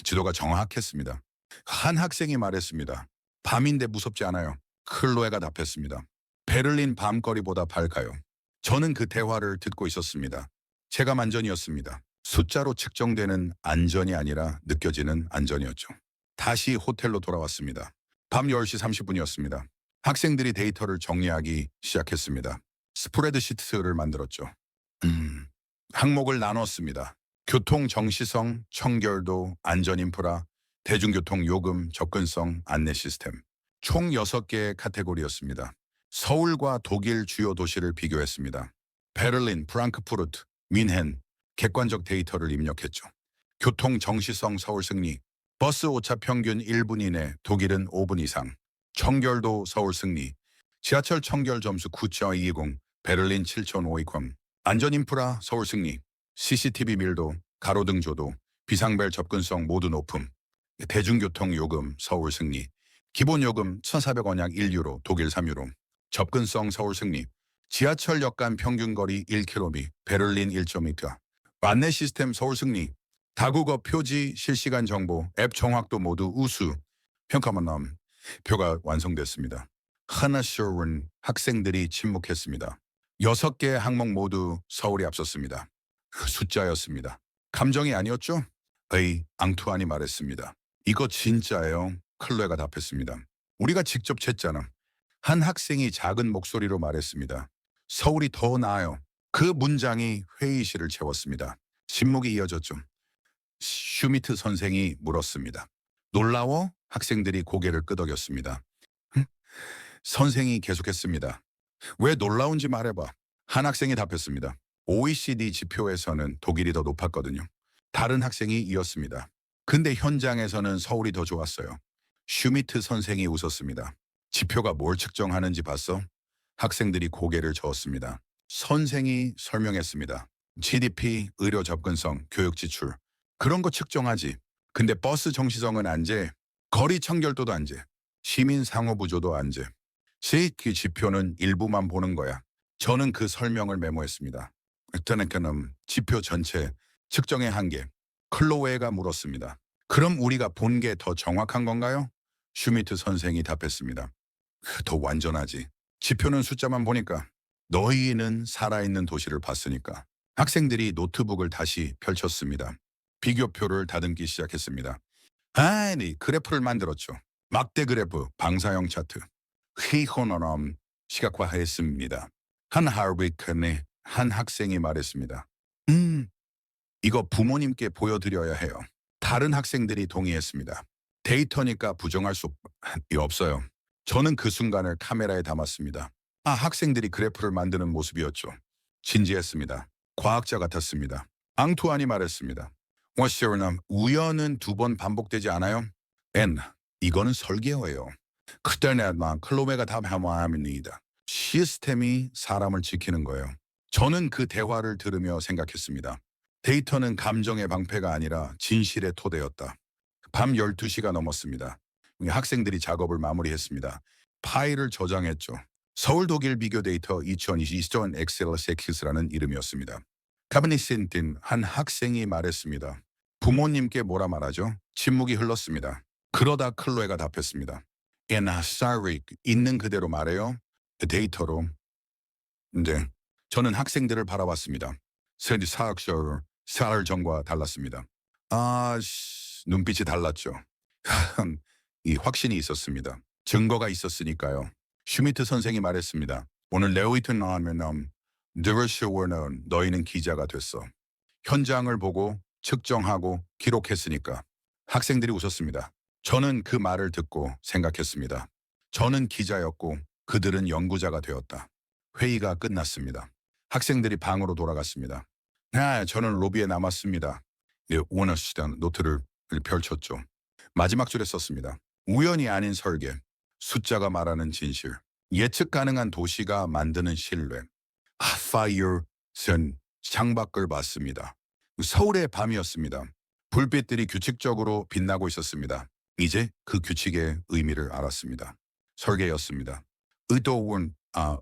지도가 정확했습니다. 한 학생이 말했습니다. 밤인데 무섭지 않아요. 클로에가 답했습니다. 베를린 밤거리보다 밝아요. 저는 그 대화를 듣고 있었습니다. 체감 안전이었습니다. 숫자로 측정되는 안전이 아니라 느껴지는 안전이었죠. 다시 호텔로 돌아왔습니다. 밤 10시 30분이었습니다. 학생들이 데이터를 정리하기 시작했습니다. 스프레드시트를 만들었죠. 항목을 나눴습니다. 교통 정시성, 청결도, 안전인프라, 대중교통 요금, 접근성, 안내 시스템. 총 6개의 카테고리였습니다. 서울과 독일 주요 도시를 비교했습니다. 베를린, 프랑크푸르트, 뮌헨, 객관적 데이터를 입력했죠. 교통 정시성 서울 승리, 버스 오차 평균 1분 이내, 독일은 5분 이상. 청결도 서울 승리, 지하철 청결 점수 9.220, 베를린 7.520. 안전인프라 서울 승리, CCTV 밀도, 가로등 조도, 비상벨 접근성 모두 높음. 대중교통 요금 서울 승리, 기본요금 1,400원 약 1유로, 독일 3유로. 접근성 서울 승리, 지하철역 간 평균거리 1km, 베를린 1.2m. 안내 시스템 서울 승리, 다국어 표지, 실시간 정보, 앱 정확도 모두 우수. 평가만 나옴. 표가 완성됐습니다. 하나쇼른 학생들이 침묵했습니다. 6개의 항목 모두 서울이 앞섰습니다. 숫자였습니다. 감정이 아니었죠? 앙투안이 말했습니다. 이거 진짜예요. 클로에가 답했습니다. 우리가 직접 쟀잖아. 한 학생이 작은 목소리로 말했습니다. 서울이 더 나아요. 그 문장이 회의실을 채웠습니다. 침묵이 이어졌죠. 슈미트 선생이 물었습니다. 놀라워? 학생들이 고개를 끄덕였습니다. 선생이 계속했습니다. 왜 놀라운지 말해봐. 한 학생이 답했습니다. OECD 지표에서는 독일이 더 높았거든요. 다른 학생이 이었습니다. 근데 현장에서는 서울이 더 좋았어요. 슈미트 선생이 웃었습니다. 지표가 뭘 측정하는지 봤어? 학생들이 고개를 저었습니다. 선생이 설명했습니다. GDP, 의료 접근성, 교육 지출. 그런 거 측정하지. 근데 버스 정시성은 안 재. 거리 청결도도 안 재. 시민 상호 부조도 안 재. 그 지표는 일부만 보는 거야. 저는 그 설명을 메모했습니다. 그때는 지표 전체 측정의 한계. 클로웨가 물었습니다. 그럼 우리가 본 게 더 정확한 건가요? 슈미트 선생이 답했습니다. 더 완전하지. 지표는 숫자만 보니까. 너희는 살아있는 도시를 봤으니까. 학생들이 노트북을 다시 펼쳤습니다. 비교표를 다듬기 시작했습니다. 그래프를 만들었죠. 막대 그래프, 방사형 차트. 회호너럼 시각화했습니다. 한 하르비칸의 한 학생이 말했습니다. 이거 부모님께 보여드려야 해요. 다른 학생들이 동의했습니다. 데이터니까 부정할 수 없어요. 저는 그 순간을 카메라에 담았습니다. 학생들이 그래프를 만드는 모습이었죠. 진지했습니다. 과학자 같았습니다. 앙투안이 말했습니다. 우연은 2번 반복되지 않아요? 이거는 설계어예요. 그때는 클로메가 답합니다. 시스템이 사람을 지키는 거예요. 저는 그 대화를 들으며 생각했습니다. 데이터는 감정의 방패가 아니라 진실의 토대였다. 밤 12시가 넘었습니다. 학생들이 작업을 마무리했습니다. 파일을 저장했죠. 서울 독일 비교 데이터 2022년 엑셀6라는 이름이었습니다. 카브니센틴 한 학생이 말했습니다. 부모님께 뭐라 말하죠? 침묵이 흘렀습니다. 그러다 클로에가 답했습니다. sorry, 있는 그대로 말해요. 그 데이터로. 네, 저는 학생들을 바라봤습니다. 사학절, 사흘 전과 달랐습니다. 눈빛이 달랐죠. 이 확신이 있었습니다. 증거가 있었으니까요. 슈미트 선생이 말했습니다. 오늘 레오이트 나오면 드르쇼워는 너희는 기자가 됐어. 현장을 보고 측정하고 기록했으니까. 학생들이 웃었습니다. 저는 그 말을 듣고 생각했습니다. 저는 기자였고 그들은 연구자가 되었다. 회의가 끝났습니다. 학생들이 방으로 돌아갔습니다. 저는 로비에 남았습니다. 원어시던 노트를 펼쳤죠. 마지막 줄에 썼습니다. 우연이 아닌 설계, 숫자가 말하는 진실, 예측 가능한 도시가 만드는 신뢰. 파이어선 창밖을 봤습니다. 서울의 밤이었습니다. 불빛들이 규칙적으로 빛나고 있었습니다. 이제 그 규칙의 의미를 알았습니다. 설계였습니다.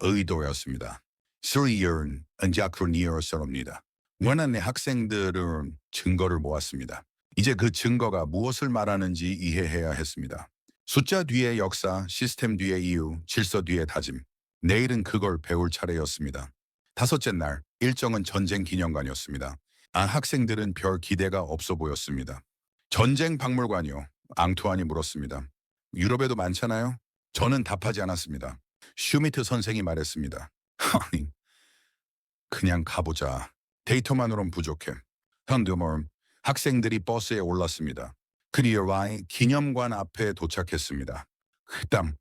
의도였습니다. 스리얼은 안자크로니어스럽니다. 원하는 학생들은 증거를 모았습니다. 이제 그 증거가 무엇을 말하는지 이해해야 했습니다. 숫자 뒤에 역사, 시스템 뒤에 이유, 질서 뒤에 다짐. 내일은 그걸 배울 차례였습니다. 다섯째 날, 일정은 전쟁 기념관이었습니다. 학생들은 별 기대가 없어 보였습니다. 전쟁 박물관이요. 앙투안이 물었습니다. 유럽에도 많잖아요? 저는 답하지 않았습니다. 슈미트 선생이 말했습니다. 아니, 그냥 가보자. 데이터만으로는 부족해. 현대물 학생들이 버스에 올랐습니다. 그리어와의 기념관 앞에 도착했습니다. 그다음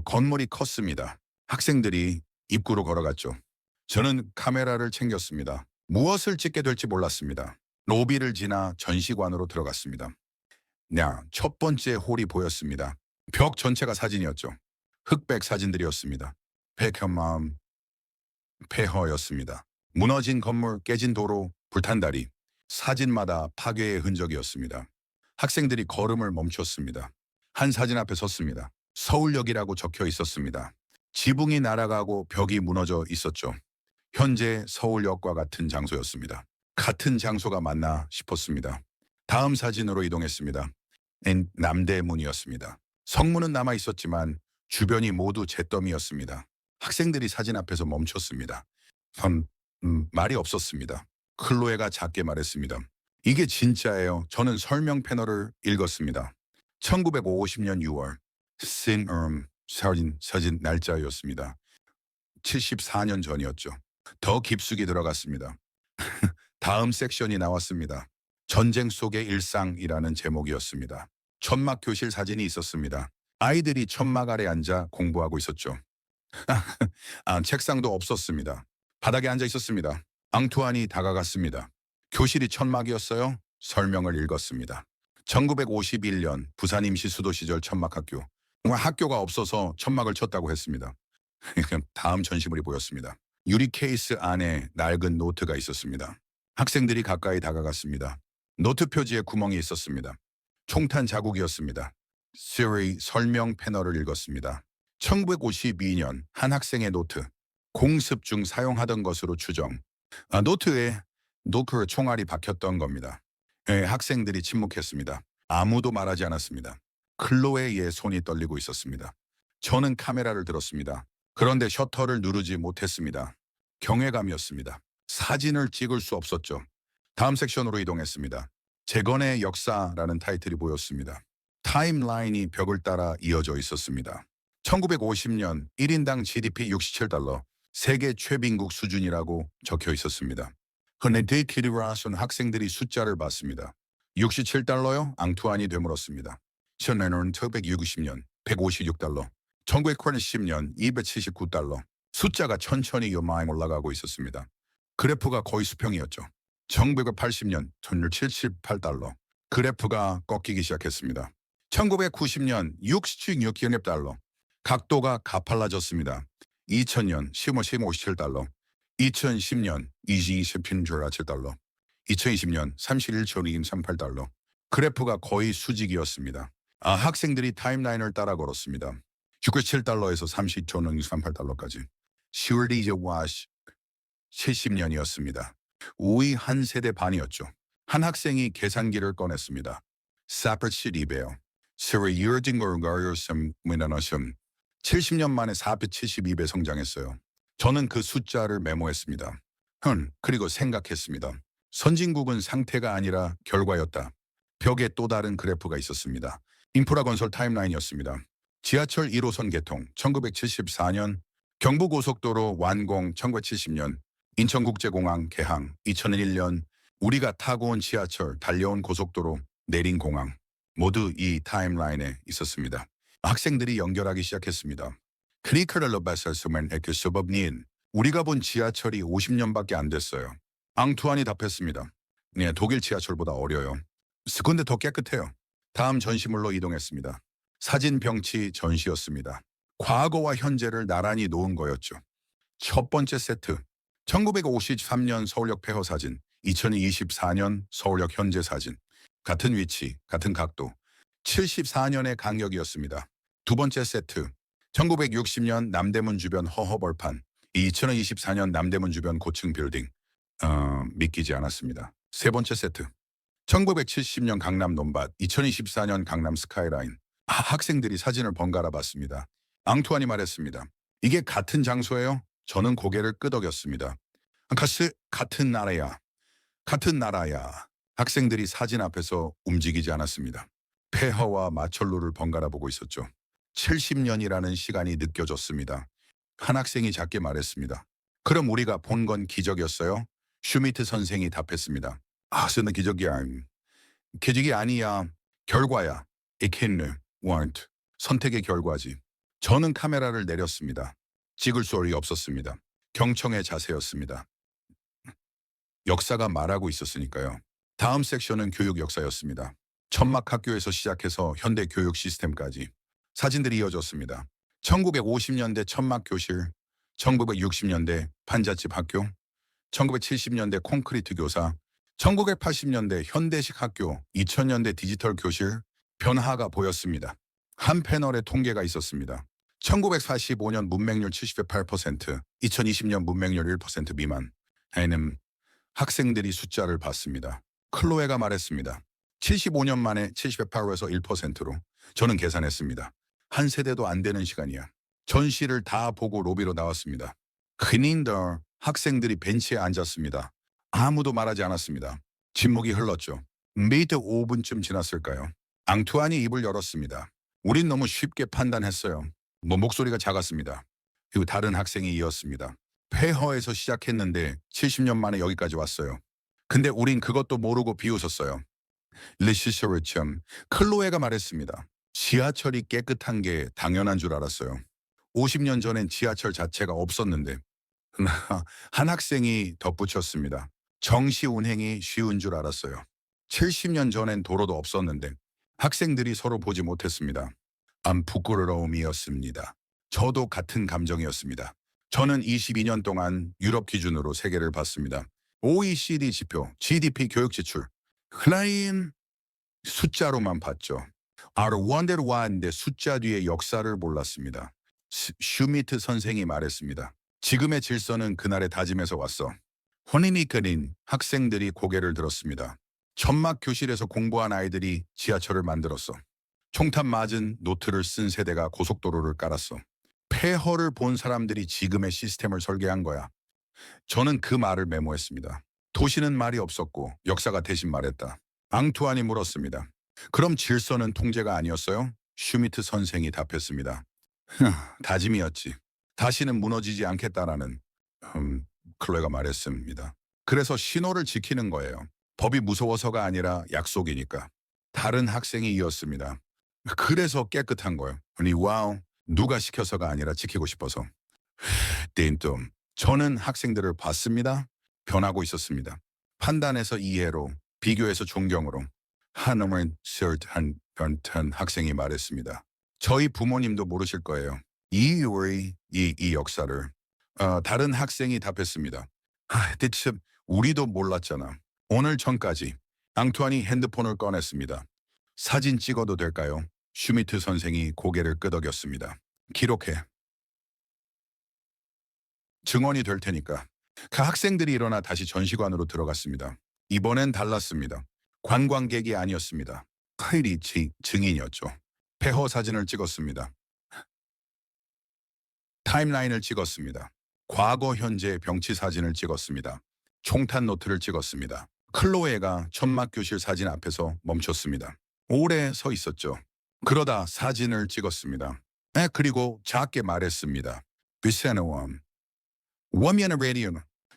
건물이 컸습니다. 학생들이 입구로 걸어갔죠. 저는 카메라를 챙겼습니다. 무엇을 찍게 될지 몰랐습니다. 로비를 지나 전시관으로 들어갔습니다. 첫 번째 홀이 보였습니다. 벽 전체가 사진이었죠. 흑백 사진들이었습니다. 백현마음 폐허였습니다. 무너진 건물, 깨진 도로, 불탄 다리. 사진마다 파괴의 흔적이었습니다. 학생들이 걸음을 멈췄습니다. 한 사진 앞에 섰습니다. 서울역이라고 적혀 있었습니다. 지붕이 날아가고 벽이 무너져 있었죠. 현재 서울역과 같은 장소였습니다. 같은 장소가 맞나 싶었습니다. 다음 사진으로 이동했습니다. 남대문이었습니다. 성문은 남아 있었지만 주변이 모두 잿더미였습니다. 학생들이 사진 앞에서 멈췄습니다. 말이 없었습니다. 클로에가 작게 말했습니다. 이게 진짜예요. 저는 설명 패널을 읽었습니다. 1950년 6월 사진 날짜였습니다. 74년 전이었죠. 더 깊숙이 들어갔습니다. 다음 섹션이 나왔습니다. 전쟁 속의 일상이라는 제목이었습니다. 천막 교실 사진이 있었습니다. 아이들이 천막 아래 앉아 공부하고 있었죠. 책상도 없었습니다. 바닥에 앉아 있었습니다. 앙투안이 다가갔습니다. 교실이 천막이었어요? 설명을 읽었습니다. 1951년 부산 임시 수도 시절 천막학교. 학교가 없어서 천막을 쳤다고 했습니다. 다음 전시물이 보였습니다. 유리 케이스 안에 낡은 노트가 있었습니다. 학생들이 가까이 다가갔습니다. 노트 표지에 구멍이 있었습니다. 총탄 자국이었습니다. 시리 설명 패널을 읽었습니다. 1952년 한 학생의 노트. 공습 중 사용하던 것으로 추정. 노트에 총알이 박혔던 겁니다. 학생들이 침묵했습니다. 아무도 말하지 않았습니다. 클로에의 손이 떨리고 있었습니다. 저는 카메라를 들었습니다. 그런데 셔터를 누르지 못했습니다. 경외감이었습니다. 사진을 찍을 수 없었죠. 다음 섹션으로 이동했습니다. 재건의 역사라는 타이틀이 보였습니다. 타임라인이 벽을 따라 이어져 있었습니다. 1950년 1인당 GDP 67달러, 세계 최빈국 수준이라고 적혀 있었습니다. 그네데이키리라선 학생들이 숫자를 봤습니다. 67달러요? 앙투안이 되물었습니다. 1960년 156달러, 1980년 279달러. 숫자가 천천히 요망 올라가고 있었습니다. 그래프가 거의 수평이었죠. 1980년 1178달러. 그래프가 꺾이기 시작했습니다. 1990년 66기업달러. 각도가 가팔라졌습니다. 2000년 1557달러. 2010년 27달러. 2020년 31.38달러. 그래프가 거의 수직이었습니다. 학생들이 타임라인을 따라 걸었습니다. 67달러에서 30.38달러까지. 10월 이제 와시 70년이었습니다. 우리 한 세대 반이었죠. 한 학생이 계산기를 꺼냈습니다. 사퍼치리베요. 세월 유어딩거가요섬 미나너섬 70년 만에 472배 성장했어요. 저는 그 숫자를 메모했습니다. 그리고 생각했습니다. 선진국은 상태가 아니라 결과였다. 벽에 또 다른 그래프가 있었습니다. 인프라 건설 타임라인이었습니다. 지하철 1호선 개통 1974년, 경부고속도로 완공 1970년, 인천국제공항 개항 2001년, 우리가 타고 온 지하철, 달려온 고속도로, 내린 공항 모두 이 타임라인에 있었습니다. 학생들이 연결하기 시작했습니다. 크리커럴러바사스맨 에크소법닌 우리가 본 지하철이 50년밖에 안 됐어요. 앙투안이 답했습니다. 네, 독일 지하철보다 어려요. 근데 더 깨끗해요. 다음 전시물로 이동했습니다. 사진 병치 전시였습니다. 과거와 현재를 나란히 놓은 거였죠. 첫 번째 세트, 1953년 서울역 폐허 사진, 2024년 서울역 현재 사진. 같은 위치, 같은 각도, 74년의 간격이었습니다. 두 번째 세트, 1960년 남대문 주변 허허벌판, 2024년 남대문 주변 고층 빌딩. 믿기지 않았습니다. 세 번째 세트, 1970년 강남 논밭, 2024년 강남 스카이라인. 학생들이 사진을 번갈아 봤습니다. 앙투안이 말했습니다. 이게 같은 장소예요? 저는 고개를 끄덕였습니다. 같은 나라야. 같은 나라야. 학생들이 사진 앞에서 움직이지 않았습니다. 폐허와 마철루를 번갈아 보고 있었죠. 70년이라는 시간이 느껴졌습니다. 한 학생이 작게 말했습니다. 그럼 우리가 본 건 기적이었어요? 슈미트 선생이 답했습니다. 쓰는 기적이야. 기적이 아니야. 결과야. It can weren't. 선택의 결과지. 저는 카메라를 내렸습니다. 찍을 소리 없었습니다. 경청의 자세였습니다. 역사가 말하고 있었으니까요. 다음 섹션은 교육 역사였습니다. 천막 학교에서 시작해서 현대 교육 시스템까지 사진들이 이어졌습니다. 1950년대 천막 교실, 1960년대 판잣집 학교, 1970년대 콘크리트 교사, 1980년대 현대식 학교, 2000년대 디지털 교실, 변화가 보였습니다. 한 패널에 통계가 있었습니다. 1945년 문맹률 78%, 2020년 문맹률 1% 미만. 에는 학생들이 숫자를 봤습니다. 클로에가 말했습니다. 75년 만에 78에서 1%로. 저는 계산했습니다. 한 세대도 안 되는 시간이야. 전시를 다 보고 로비로 나왔습니다. 그닌더 학생들이 벤치에 앉았습니다. 아무도 말하지 않았습니다. 침묵이 흘렀죠. 매일 5분쯤 지났을까요? 앙투안이 입을 열었습니다. 우린 너무 쉽게 판단했어요. 목소리가 작았습니다. 그리고 다른 학생이 이었습니다. 폐허에서 시작했는데 70년 만에 여기까지 왔어요. 근데 우린 그것도 모르고 비웃었어요. 리시셔리참 클로에가 말했습니다. 지하철이 깨끗한 게 당연한 줄 알았어요. 50년 전엔 지하철 자체가 없었는데. 한 학생이 덧붙였습니다. 정시 운행이 쉬운 줄 알았어요. 70년 전엔 도로도 없었는데 학생들이 서로 보지 못했습니다. 부끄러움이었습니다. 저도 같은 감정이었습니다. 저는 22년 동안 유럽 기준으로 세계를 봤습니다. OECD 지표, GDP 교육 지출, 클라인 숫자로만 봤죠. 원대로 왔는데 숫자 뒤에 역사를 몰랐습니다. 슈미트 선생이 말했습니다. 지금의 질서는 그날의 다짐에서 왔어. 혼이니까는 학생들이 고개를 들었습니다. 천막 교실에서 공부한 아이들이 지하철을 만들었어. 총탄 맞은 노트를 쓴 세대가 고속도로를 깔았어. 폐허를 본 사람들이 지금의 시스템을 설계한 거야. 저는 그 말을 메모했습니다. 도시는 말이 없었고 역사가 대신 말했다. 앙투안이 물었습니다. 그럼 질서는 통제가 아니었어요? 슈미트 선생이 답했습니다. 다짐이었지. 다시는 무너지지 않겠다라는 클로에가 말했습니다. 그래서 신호를 지키는 거예요. 법이 무서워서가 아니라 약속이니까. 다른 학생이 이었습니다. 그래서 깨끗한 거예요. 아니 와우, 누가 시켜서가 아니라 지키고 싶어서. 띵뚱. 저는 학생들을 봤습니다. 변하고 있었습니다. 판단에서 이해로, 비교에서 존경으로. 한음을 한 변탄 학생이 말했습니다. 저희 부모님도 모르실 거예요. 이 역사를. 다른 학생이 답했습니다. 대체 우리도 몰랐잖아. 오늘 전까지. 앙투안이 핸드폰을 꺼냈습니다. 사진 찍어도 될까요? 슈미트 선생이 고개를 끄덕였습니다. 기록해. 증언이 될 테니까. 그 학생들이 일어나 다시 전시관으로 들어갔습니다. 이번엔 달랐습니다. 관광객이 아니었습니다. 카이리 증인이었죠. 폐허 사진을 찍었습니다. 타임라인을 찍었습니다. 과거 현재 병치 사진을 찍었습니다. 총탄 노트를 찍었습니다. 클로에가 천막 교실 사진 앞에서 멈췄습니다. 오래 서 있었죠. 그러다 사진을 찍었습니다. 그리고 작게 말했습니다. 비세노원. 워미안의 라디오.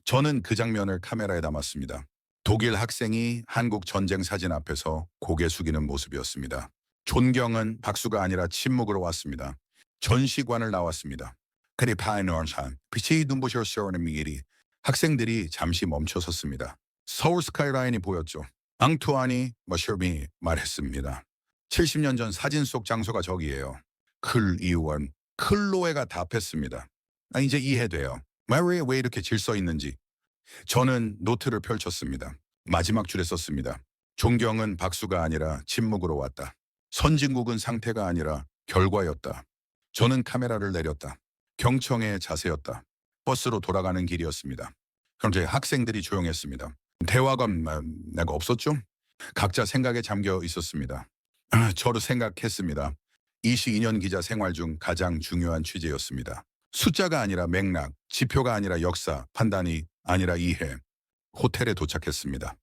저는 그 장면을 카메라에 담았습니다. 독일 학생이 한국 전쟁 사진 앞에서 고개 숙이는 모습이었습니다. 존경은 박수가 아니라 침묵으로 왔습니다. 전시관을 나왔습니다. 그리 파이너산 빛이 눈부셔서는 미리 학생들이 잠시 멈춰 섰습니다. 서울 스카이라인이 보였죠. 앙투안이 머셔비 말했습니다. 70년 전 사진 속 장소가 저기예요. 클이원 클로에가 답했습니다. 이제 이해돼요. 마리에 왜 이렇게 질서 있는지. 저는 노트를 펼쳤습니다. 마지막 줄에 썼습니다. 존경은 박수가 아니라 침묵으로 왔다. 선진국은 상태가 아니라 결과였다. 저는 카메라를 내렸다. 경청의 자세였다. 버스로 돌아가는 길이었습니다. 그럼 제 학생들이 조용했습니다. 대화가 내가 없었죠? 각자 생각에 잠겨 있었습니다. 저도 생각했습니다. 22년 기자 생활 중 가장 중요한 취재였습니다. 숫자가 아니라 맥락, 지표가 아니라 역사, 판단이 아니라 이해. 호텔에 도착했습니다.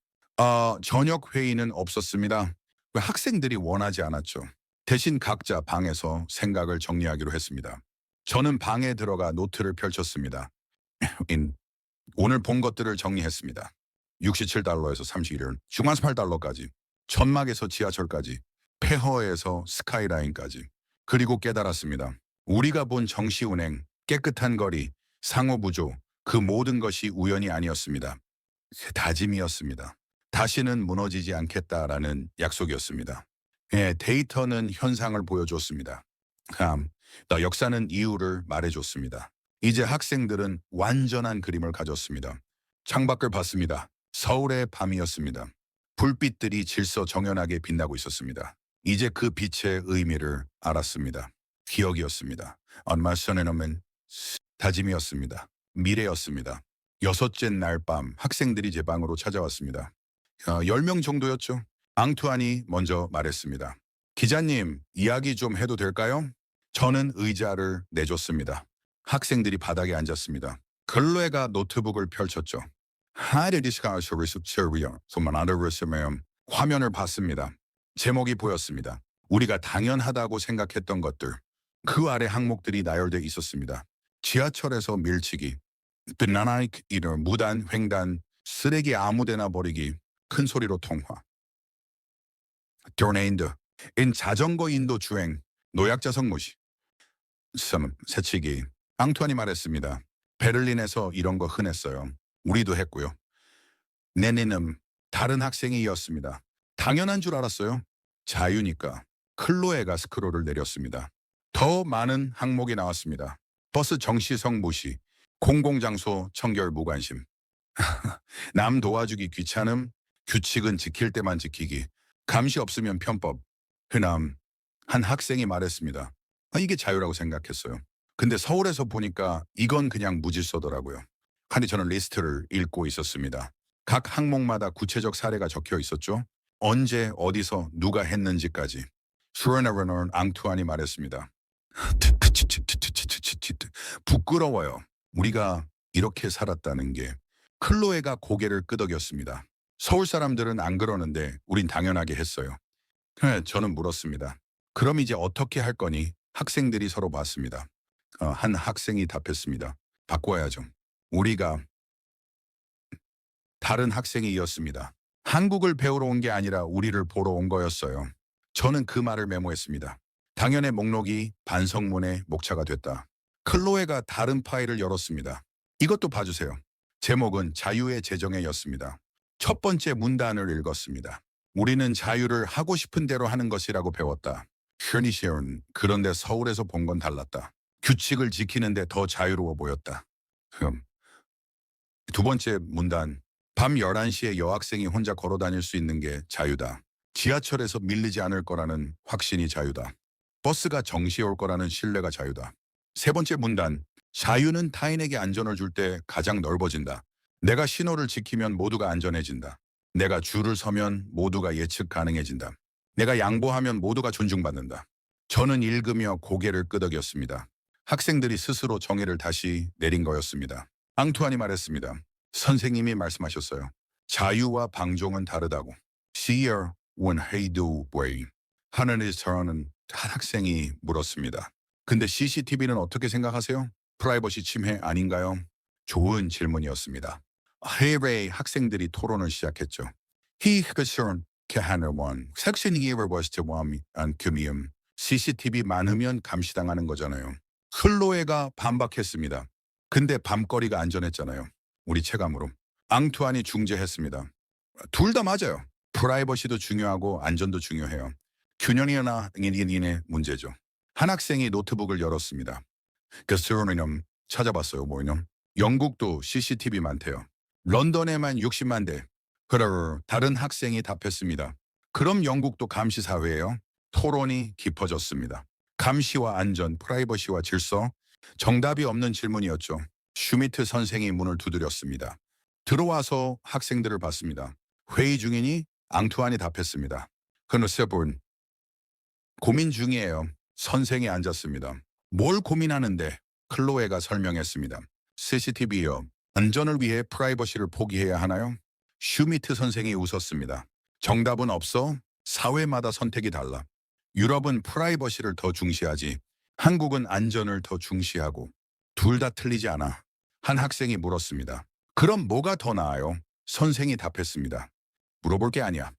저녁 회의는 없었습니다. 학생들이 원하지 않았죠. 대신 각자 방에서 생각을 정리하기로 했습니다. 저는 방에 들어가 노트를 펼쳤습니다. 오늘 본 것들을 정리했습니다. 67달러에서 31일, 68달러까지, 천막에서 지하철까지, 폐허에서 스카이라인까지. 그리고 깨달았습니다. 우리가 본 정시운행, 깨끗한 거리, 상호부조, 그 모든 것이 우연이 아니었습니다. 다짐이었습니다. 다시는 무너지지 않겠다라는 약속이었습니다. 데이터는 현상을 보여줬습니다. 역사는 이유를 말해줬습니다. 이제 학생들은 완전한 그림을 가졌습니다. 창밖을 봤습니다. 서울의 밤이었습니다. 불빛들이 질서 정연하게 빛나고 있었습니다. 이제 그 빛의 의미를 알았습니다. 기억이었습니다. 얼마 전에는 다짐이었습니다. 미래였습니다. 여섯째 날 밤 학생들이 제 방으로 찾아왔습니다. 10명 정도였죠. 앙투안이 먼저 말했습니다. 기자님, 이야기 좀 해도 될까요? 저는 의자를 내줬습니다. 학생들이 바닥에 앉았습니다. 클로에가 노트북을 펼쳤죠. 화면을 봤습니다. 제목이 보였습니다. 우리가 당연하다고 생각했던 것들. 그 아래 항목들이 나열돼 있었습니다. 지하철에서 밀치기, 무단, 횡단, 쓰레기 아무데나 버리기, 큰 소리로 통화. 도네인드, 자전거 인도 주행, 노약자 성무시. 새치기. 앙투안이 말했습니다. 베를린에서 이런 거 흔했어요. 우리도 했고요. 내니는 다른 학생이 이었습니다. 당연한 줄 알았어요. 자유니까. 클로에가 스크롤을 내렸습니다. 더 많은 항목이 나왔습니다. 버스 정시성 무시, 공공장소 청결 무관심, 남 도와주기 귀찮음, 규칙은 지킬 때만 지키기, 감시 없으면 편법, 흔함. 한 학생이 말했습니다. 이게 자유라고 생각했어요. 근데 서울에서 보니까 이건 그냥 무질서더라고요. 근데 저는 리스트를 읽고 있었습니다. 각 항목마다 구체적 사례가 적혀 있었죠. 언제, 어디서, 누가 했는지까지. 수르나르는 앙투안이 말했습니다. 부끄러워요. 우리가 이렇게 살았다는 게. 클로에가 고개를 끄덕였습니다. 서울 사람들은 안 그러는데 우린 당연하게 했어요. 저는 물었습니다. 그럼 이제 어떻게 할 거니? 학생들이 서로 봤습니다. 한 학생이 답했습니다. 바꿔야죠. 우리가. 다른 학생이 이었습니다. 한국을 배우러 온 게 아니라 우리를 보러 온 거였어요. 저는 그 말을 메모했습니다. 당연의 목록이 반성문의 목차가 됐다. 클로에가 다른 파일을 열었습니다. 이것도 봐주세요. 제목은 자유의 재정에였습니다. 첫 번째 문단을 읽었습니다. 우리는 자유를 하고 싶은 대로 하는 것이라고 배웠다. 슈니시온, 그런데 서울에서 본 건 달랐다. 규칙을 지키는데 더 자유로워 보였다. 흠. 두 번째 문단. 밤 11시에 여학생이 혼자 걸어 다닐 수 있는 게 자유다. 지하철에서 밀리지 않을 거라는 확신이 자유다. 버스가 정시에 올 거라는 신뢰가 자유다. 세 번째 문단. 자유는 타인에게 안전을 줄 때 가장 넓어진다. 내가 신호를 지키면 모두가 안전해진다. 내가 줄을 서면 모두가 예측 가능해진다. 내가 양보하면 모두가 존중받는다. 저는 읽으며 고개를 끄덕였습니다. 학생들이 스스로 정의를 다시 내린 거였습니다. 앙투안이 말했습니다. 선생님이 말씀하셨어요. 자유와 방종은 다르다고. See her when he do way. 하늘에서는 한 학생이 물었습니다. 근데 CCTV는 어떻게 생각하세요? 프라이버시 침해 아닌가요? 좋은 질문이었습니다. 해외 학생들이 토론을 시작했죠. He concerned 개하늘원 섹션이 에버버스트원 안금이음 CCTV 많으면 감시당하는 거잖아요. 클로에가 반박했습니다. 근데 밤거리가 안전했잖아요. 우리 체감으로. 앙투안이 중재했습니다. 둘 다 맞아요. 프라이버시도 중요하고 안전도 중요해요. 균형이나 인의 문제죠. 한 학생이 노트북을 열었습니다. 그 스로니엄 찾아봤어요. 뭐냐? 영국도 CCTV 많대요. 런던에만 60만 대. 그러 다른 학생이 답했습니다. 그럼 영국도 감시 사회예요? 토론이 깊어졌습니다. 감시와 안전, 프라이버시와 질서, 정답이 없는 질문이었죠. 슈미트 선생이 문을 두드렸습니다. 들어와서 학생들을 봤습니다. 회의 중이니 앙투안이 답했습니다. 그노세본 고민 중이에요. 선생이 앉았습니다. 뭘 고민하는데? 클로에가 설명했습니다. CCTV요. 안전을 위해 프라이버시를 포기해야 하나요? 슈미트 선생이 웃었습니다. 정답은 없어. 사회마다 선택이 달라. 유럽은 프라이버시를 더 중시하지. 한국은 안전을 더 중시하고. 둘 다 틀리지 않아. 한 학생이 물었습니다. 그럼 뭐가 더 나아요? 선생이 답했습니다. 물어볼 게 아니야.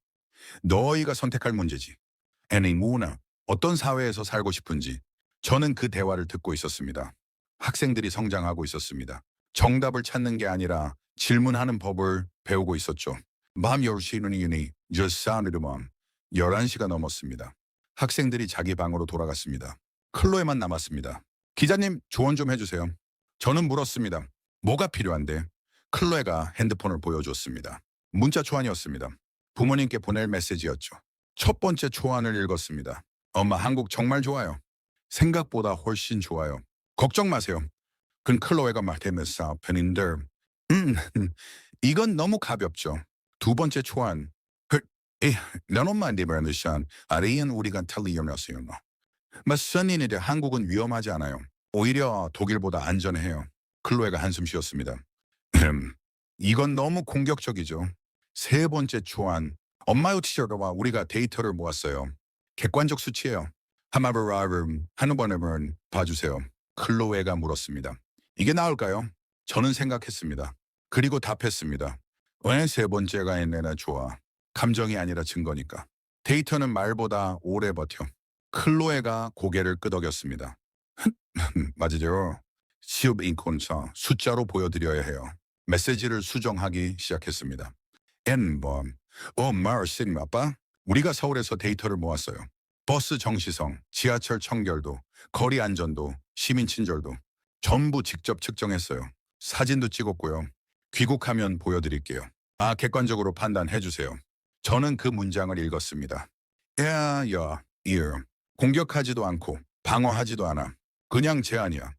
너희가 선택할 문제지. 애니 무나 어떤 사회에서 살고 싶은지. 저는 그 대화를 듣고 있었습니다. 학생들이 성장하고 있었습니다. 정답을 찾는 게 아니라 질문하는 법을 배우고 있었죠. 밤 10시는 이니 저사르르맘 11시가 넘었습니다. 학생들이 자기 방으로 돌아갔습니다. 클로에만 남았습니다. 기자님 조언 좀 해주세요. 저는 물었습니다. 뭐가 필요한데? 클로에가 핸드폰을 보여줬습니다. 문자 초안이었습니다. 부모님께 보낼 메시지였죠. 첫 번째 초안을 읽었습니다. 엄마 한국 정말 좋아요. 생각보다 훨씬 좋아요. 걱정 마세요. 근 클로에가 말하면서 펜인들 이건 너무 가볍죠. 두 번째 초안 너만 디버너션 아리엔 우리가 틀리어놨어요. 맞선이니 한국은 위험하지 않아요. 오히려 독일보다 안전해요. 클로에가 한숨 쉬었습니다. 이건 너무 공격적이죠. 세 번째 초안 엄마의 티셔츠와 우리가 데이터를 모았어요. 객관적 수치예요. 하마브라를 한 번은 봐주세요. 클로에가 물었습니다. 이게 나을까요? 저는 생각했습니다. 그리고 답했습니다. 왜 세 번째가 있내나 좋아. 감정이 아니라 증거니까. 데이터는 말보다 오래 버텨. 클로에가 고개를 끄덕였습니다. 맞으죠? 시업 인콘서 숫자로 보여드려야 해요. 메시지를 수정하기 시작했습니다. N번 마을신 아빠 우리가 서울에서 데이터를 모았어요. 버스 정시성, 지하철 청결도, 거리 안전도, 시민 친절도 전부 직접 측정했어요. 사진도 찍었고요. 귀국하면 보여드릴게요. 객관적으로 판단해 주세요. 저는 그 문장을 읽었습니다. 공격하지도 않고 방어하지도 않아. 그냥 제안이야.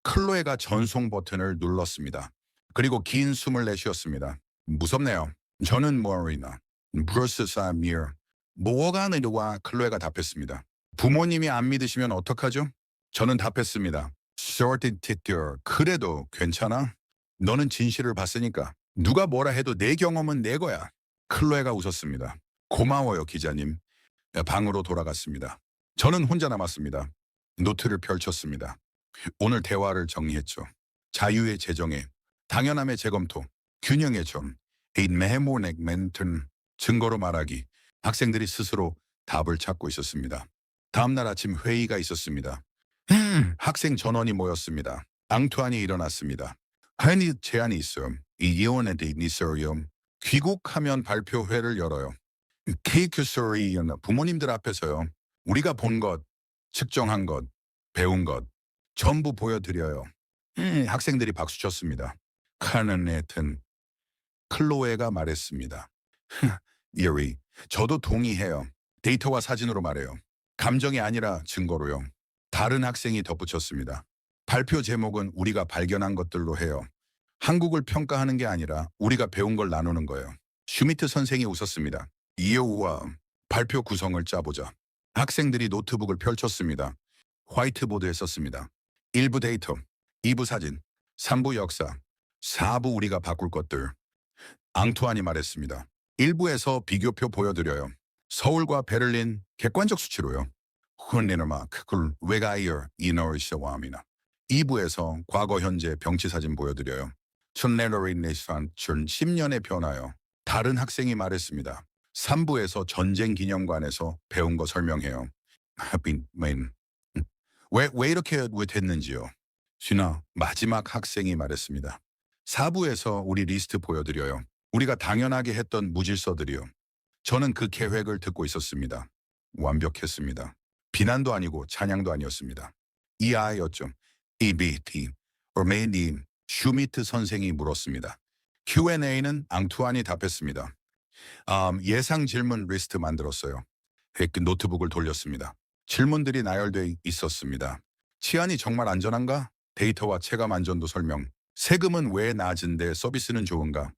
클로에가 전송 버튼을 눌렀습니다. 그리고 긴 숨을 내쉬었습니다. 무섭네요. 저는 모리나. 브루스 사미어. 뭐가 느와 클로에가 답했습니다. 부모님이 안 믿으시면 어떡하죠? 저는 답했습니다. 그래도 괜찮아? 너는 진실을 봤으니까. 누가 뭐라 해도 내 경험은 내 거야. 클로에가 웃었습니다. 고마워요 기자님. 방으로 돌아갔습니다. 저는 혼자 남았습니다. 노트를 펼쳤습니다. 오늘 대화를 정리했죠. 자유의 재정에, 당연함의 재검토, 균형의 점, 증거로 말하기. 학생들이 스스로 답을 찾고 있었습니다. 다음날 아침 회의가 있었습니다. 학생 전원이 모였습니다. 앙투안이 일어났습니다. 제안이 있어요. 이 이혼에 대해 있어요. 귀국하면 발표회를 열어요. 케이크 소리 부모님들 앞에서요. 우리가 본 것, 측정한 것, 배운 것 전부 보여드려요. 학생들이 박수쳤습니다. 카는네튼 클로에가 말했습니다. 이리 저도 동의해요. 데이터와 사진으로 말해요. 감정이 아니라 증거로요. 다른 학생이 덧붙였습니다. 발표 제목은 우리가 발견한 것들로 해요. 한국을 평가하는 게 아니라 우리가 배운 걸 나누는 거예요. 슈미트 선생이 웃었습니다. 이여우와 발표 구성을 짜보자. 학생들이 노트북을 펼쳤습니다. 화이트보드에 썼습니다. 1부 데이터, 2부 사진, 3부 역사, 4부 우리가 바꿀 것들. 앙투안이 말했습니다. 1부에서 비교표 보여드려요. 서울과 베를린 객관적 수치로요. 훈리너마 그걸 외가이어 이너리셔와미나. 2부에서 과거 현재 병치 사진 보여드려요. 춘레러리네이션 준 10년의 변화요. 다른 학생이 말했습니다. 3부에서 전쟁 기념관에서 배운 거 설명해요. 왜 이렇게 됐는지요? 신아 마지막 학생이 말했습니다. 4부에서 우리 리스트 보여드려요. 우리가 당연하게 했던 무질서들이요. 저는 그 계획을 듣고 있었습니다. 완벽했습니다. 비난도 아니고 찬양도 아니었습니다. 이 아이였죠. EBT, 어메님, 슈미트 선생이 물었습니다. Q&A는 앙투안이 답했습니다. 예상 질문 리스트 만들었어요. 노트북을 돌렸습니다. 질문들이 나열돼 있었습니다. 치안이 정말 안전한가? 데이터와 체감 안전도 설명. 세금은 왜 낮은데 서비스는 좋은가?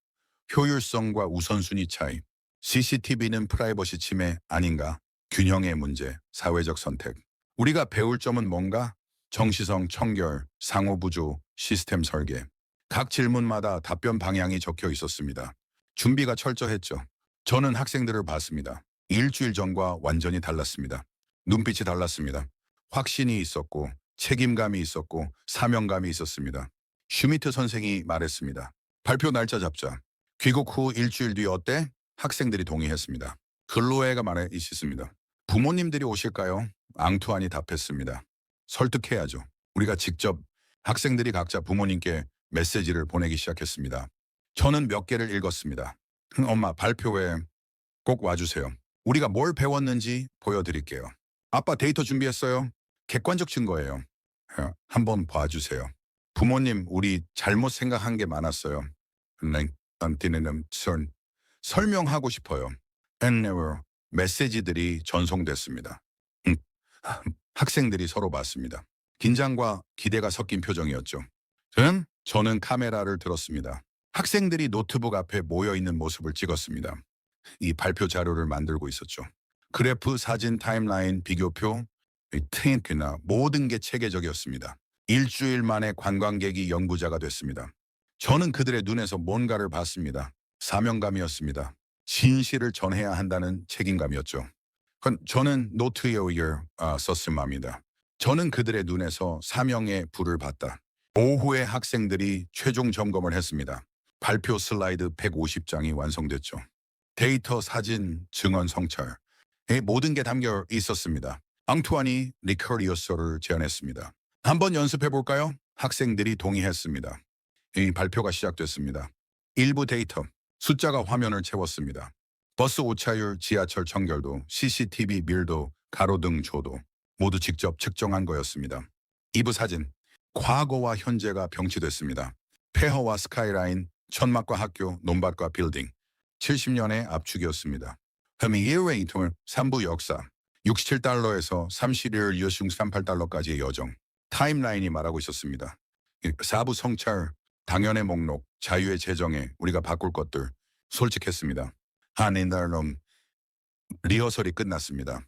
효율성과 우선순위 차이. CCTV는 프라이버시 침해 아닌가? 균형의 문제, 사회적 선택. 우리가 배울 점은 뭔가? 정시성, 청결, 상호부조, 시스템 설계. 각 질문마다 답변 방향이 적혀 있었습니다. 준비가 철저했죠. 저는 학생들을 봤습니다. 일주일 전과 완전히 달랐습니다. 눈빛이 달랐습니다. 확신이 있었고 책임감이 있었고 사명감이 있었습니다. 슈미트 선생이 말했습니다. 발표 날짜 잡자. 귀국 후 일주일 뒤 어때? 학생들이 동의했습니다. 글로에가 말해 있었습니다. 부모님들이 오실까요? 앙투안이 답했습니다. 설득해야죠. 우리가 직접 학생들이 각자 부모님께 메시지를 보내기 시작했습니다. 저는 몇 개를 읽었습니다. 엄마 발표회 꼭 와주세요. 우리가 뭘 배웠는지 보여드릴게요. 아빠 데이터 준비했어요. 객관적 증거예요. 한번 봐주세요. 부모님 우리 잘못 생각한 게 많았어요. 설명하고 싶어요. 메시지들이 전송됐습니다. 학생들이 서로 봤습니다. 긴장과 기대가 섞인 표정이었죠. 저는 카메라를 들었습니다. 학생들이 노트북 앞에 모여있는 모습을 찍었습니다. 이 발표 자료를 만들고 있었죠. 그래프, 사진, 타임라인, 비교표, 트렌크나 모든 게 체계적이었습니다. 일주일 만에 관광객이 연구자가 됐습니다. 저는 그들의 눈에서 뭔가를 봤습니다. 사명감이었습니다. 진실을 전해야 한다는 책임감이었죠. 저는 노트에 썼습니다. 저는 그들의 눈에서 사명의 불을 봤다. 오후에 학생들이 최종 점검을 했습니다. 발표 슬라이드 150장이 완성됐죠. 데이터, 사진, 증언, 성찰 모든 게 담겨 있었습니다. 앙투안이 리커리어서를 제안했습니다. 한번 연습해 볼까요? 학생들이 동의했습니다. 이 발표가 시작됐습니다. 일부 데이터, 숫자가 화면을 채웠습니다. 버스 오차율, 지하철 청결도, CCTV 밀도, 가로등 조도 모두 직접 측정한 거였습니다. 2부 사진, 과거와 현재가 병치됐습니다. 폐허와 스카이라인, 천막과 학교, 논밭과 빌딩, 70년의 압축이었습니다. 3부 역사, 67달러에서 31일 여중 38달러까지의 여정, 타임라인이 말하고 있었습니다. 4부 성찰, 당연의 목록, 자유의 재정에 우리가 바꿀 것들, 솔직했습니다. 한인달럼 리허설이 끝났습니다.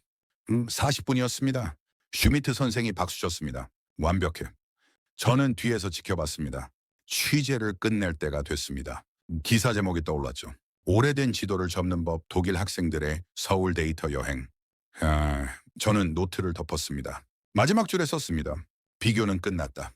40분이었습니다. 슈미트 선생이 박수 쳤습니다. 완벽해. 저는 뒤에서 지켜봤습니다. 취재를 끝낼 때가 됐습니다. 기사 제목이 떠올랐죠. 오래된 지도를 접는 법 독일 학생들의 서울 데이터 여행. 저는 노트를 덮었습니다. 마지막 줄에 썼습니다. 비교는 끝났다.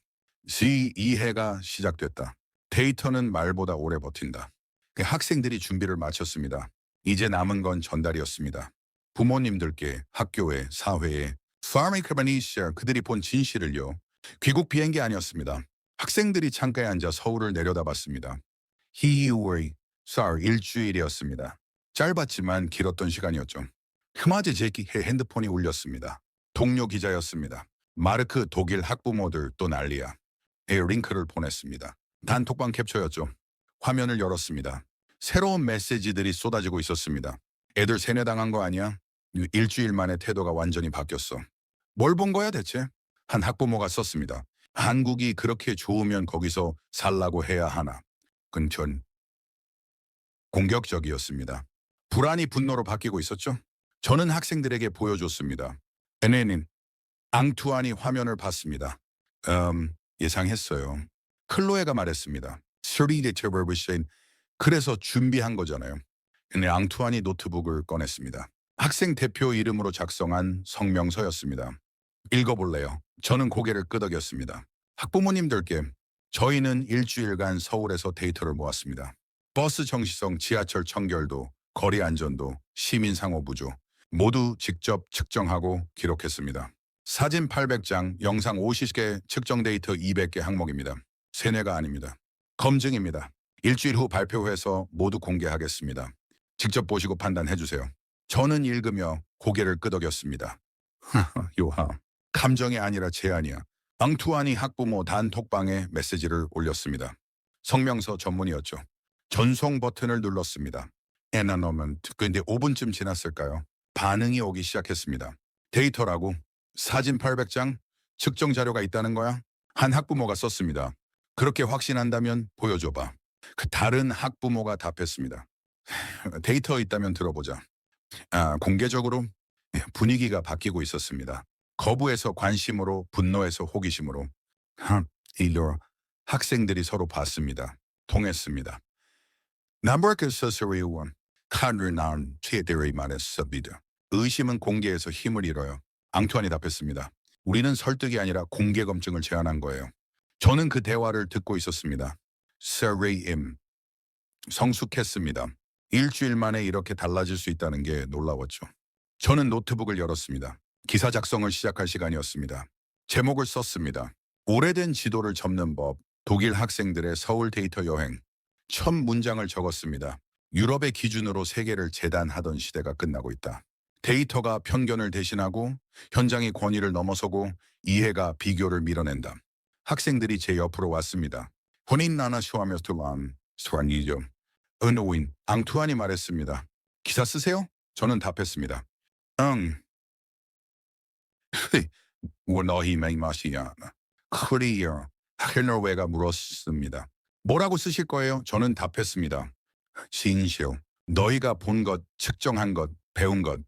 이해가 시작됐다. 데이터는 말보다 오래 버틴다. 학생들이 준비를 마쳤습니다. 이제 남은 건 전달이었습니다. 부모님들께, 학교에, 사회에, 파미크바니시아 그들이 본 진실을요. 귀국 비행기 아니었습니다. 학생들이 창가에 앉아 서울을 내려다봤습니다. 희우의 일주일이었습니다. 짧았지만 길었던 시간이었죠. 흠하제 제키의 핸드폰이 울렸습니다. 동료 기자였습니다. 마르크 독일 학부모들 또 난리야. 링크를 보냈습니다. 단톡방 캡처였죠. 화면을 열었습니다. 새로운 메시지들이 쏟아지고 있었습니다. 애들 세뇌당한 거 아니야? 일주일 만에 태도가 완전히 바뀌었어. 뭘 본 거야 대체? 한 학부모가 썼습니다. 한국이 그렇게 좋으면 거기서 살라고 해야 하나. 근전 공격적이었습니다. 불안이 분노로 바뀌고 있었죠. 저는 학생들에게 보여줬습니다. 에네닌, 앙투안이 화면을 봤습니다. 예상했어요. 클로에가 말했습니다. 그래서 준비한 거잖아요. 근데 앙투안이 노트북을 꺼냈습니다. 학생 대표 이름으로 작성한 성명서였습니다. 읽어볼래요? 저는 고개를 끄덕였습니다. 학부모님들께 저희는 일주일간 서울에서 데이터를 모았습니다. 버스 정시성, 지하철 청결도, 거리 안전도, 시민 상호 부조 모두 직접 측정하고 기록했습니다. 사진 800장, 영상 50개, 측정 데이터 200개 항목입니다. 세뇌가 아닙니다. 검증입니다. 일주일 후 발표해서 모두 공개하겠습니다. 직접 보시고 판단해 주세요. 저는 읽으며 고개를 끄덕였습니다. 요하, 감정이 아니라 제안이야. 앙투안이 학부모 단톡방에 메시지를 올렸습니다. 성명서 전문이었죠. 전송 버튼을 눌렀습니다. 에나노먼트. 근데 5분쯤 지났을까요? 반응이 오기 시작했습니다. 데이터라고? 사진 800장? 측정 자료가 있다는 거야? 한 학부모가 썼습니다. 그렇게 확신한다면 보여줘봐. 그 다른 학부모가 답했습니다. 데이터 있다면 들어보자. 공개적으로 분위기가 바뀌고 있었습니다. 거부에서 관심으로, 분노에서 호기심으로. 일로 학생들이 서로 봤습니다. 통했습니다. 남버크서스리원 카르난 최대의 말했습니다. 의심은 공개에서 힘을 잃어요. 앙투안이 답했습니다. 우리는 설득이 아니라 공개 검증을 제안한 거예요. 저는 그 대화를 듣고 있었습니다. 서레임 성숙했습니다. 일주일 만에 이렇게 달라질 수 있다는 게 놀라웠죠. 저는 노트북을 열었습니다. 기사 작성을 시작할 시간이었습니다. 제목을 썼습니다. 오래된 지도를 접는 법, 독일 학생들의 서울 데이터 여행. 첫 문장을 적었습니다. 유럽의 기준으로 세계를 재단하던 시대가 끝나고 있다. 데이터가 편견을 대신하고 현장의 권위를 넘어서고 이해가 비교를 밀어낸다. 학생들이 제 옆으로 왔습니다. 혼인 나나 쇼하면서란 스완이죠. 은오인 앙투안이 말했습니다. 기사 쓰세요? 저는 답했습니다. 응. 너희 메이마시야. 클리어. 헬너웨가 물었습니다. 뭐라고 쓰실 거예요? 저는 답했습니다. 진실. 너희가 본 것, 측정한 것, 배운 것.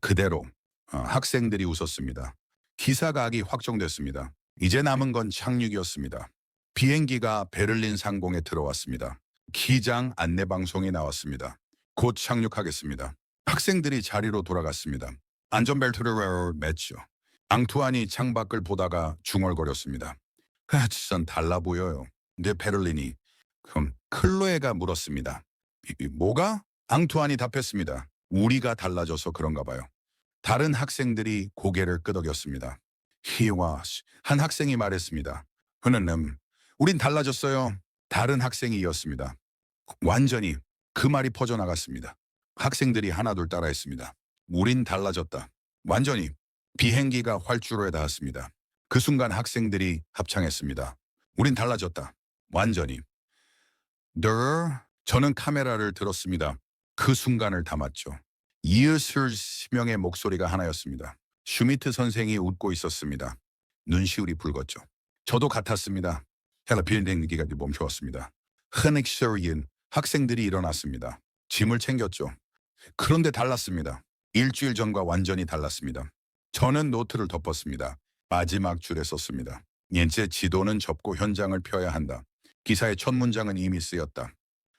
그대로. 학생들이 웃었습니다. 기사각이 확정됐습니다. 이제 남은 건 착륙이었습니다. 비행기가 베를린 상공에 들어왔습니다. 기장 안내방송이 나왔습니다. 곧 착륙하겠습니다. 학생들이 자리로 돌아갔습니다. 안전벨트를 맸죠. 앙투안이 창밖을 보다가 중얼거렸습니다. 진짜 달라 보여요. 근데 베를린이. 그럼 클로에가 물었습니다. 뭐가? 앙투안이 답했습니다. 우리가 달라져서 그런가 봐요. 다른 학생들이 고개를 끄덕였습니다. 한 학생이 말했습니다. 우린 달라졌어요. 다른 학생이 이었습니다. 완전히 그 말이 퍼져나갔습니다. 학생들이 하나둘 따라했습니다. 우린 달라졌다. 완전히. 비행기가 활주로에 닿았습니다. 그 순간 학생들이 합창했습니다. 우린 달라졌다. 완전히. 저는 카메라를 들었습니다. 그 순간을 담았죠. 이웃을 명의 목소리가 하나였습니다. 슈미트 선생이 웃고 있었습니다. 눈시울이 붉었죠. 저도 같았습니다. 비행기가 멈춰왔습니다. 흔익셔리인 학생들이 일어났습니다. 짐을 챙겼죠. 그런데 달랐습니다. 일주일 전과 완전히 달랐습니다. 저는 노트를 덮었습니다. 마지막 줄에 썼습니다. 이제 지도는 접고 현장을 펴야 한다. 기사의 첫 문장은 이미 쓰였다.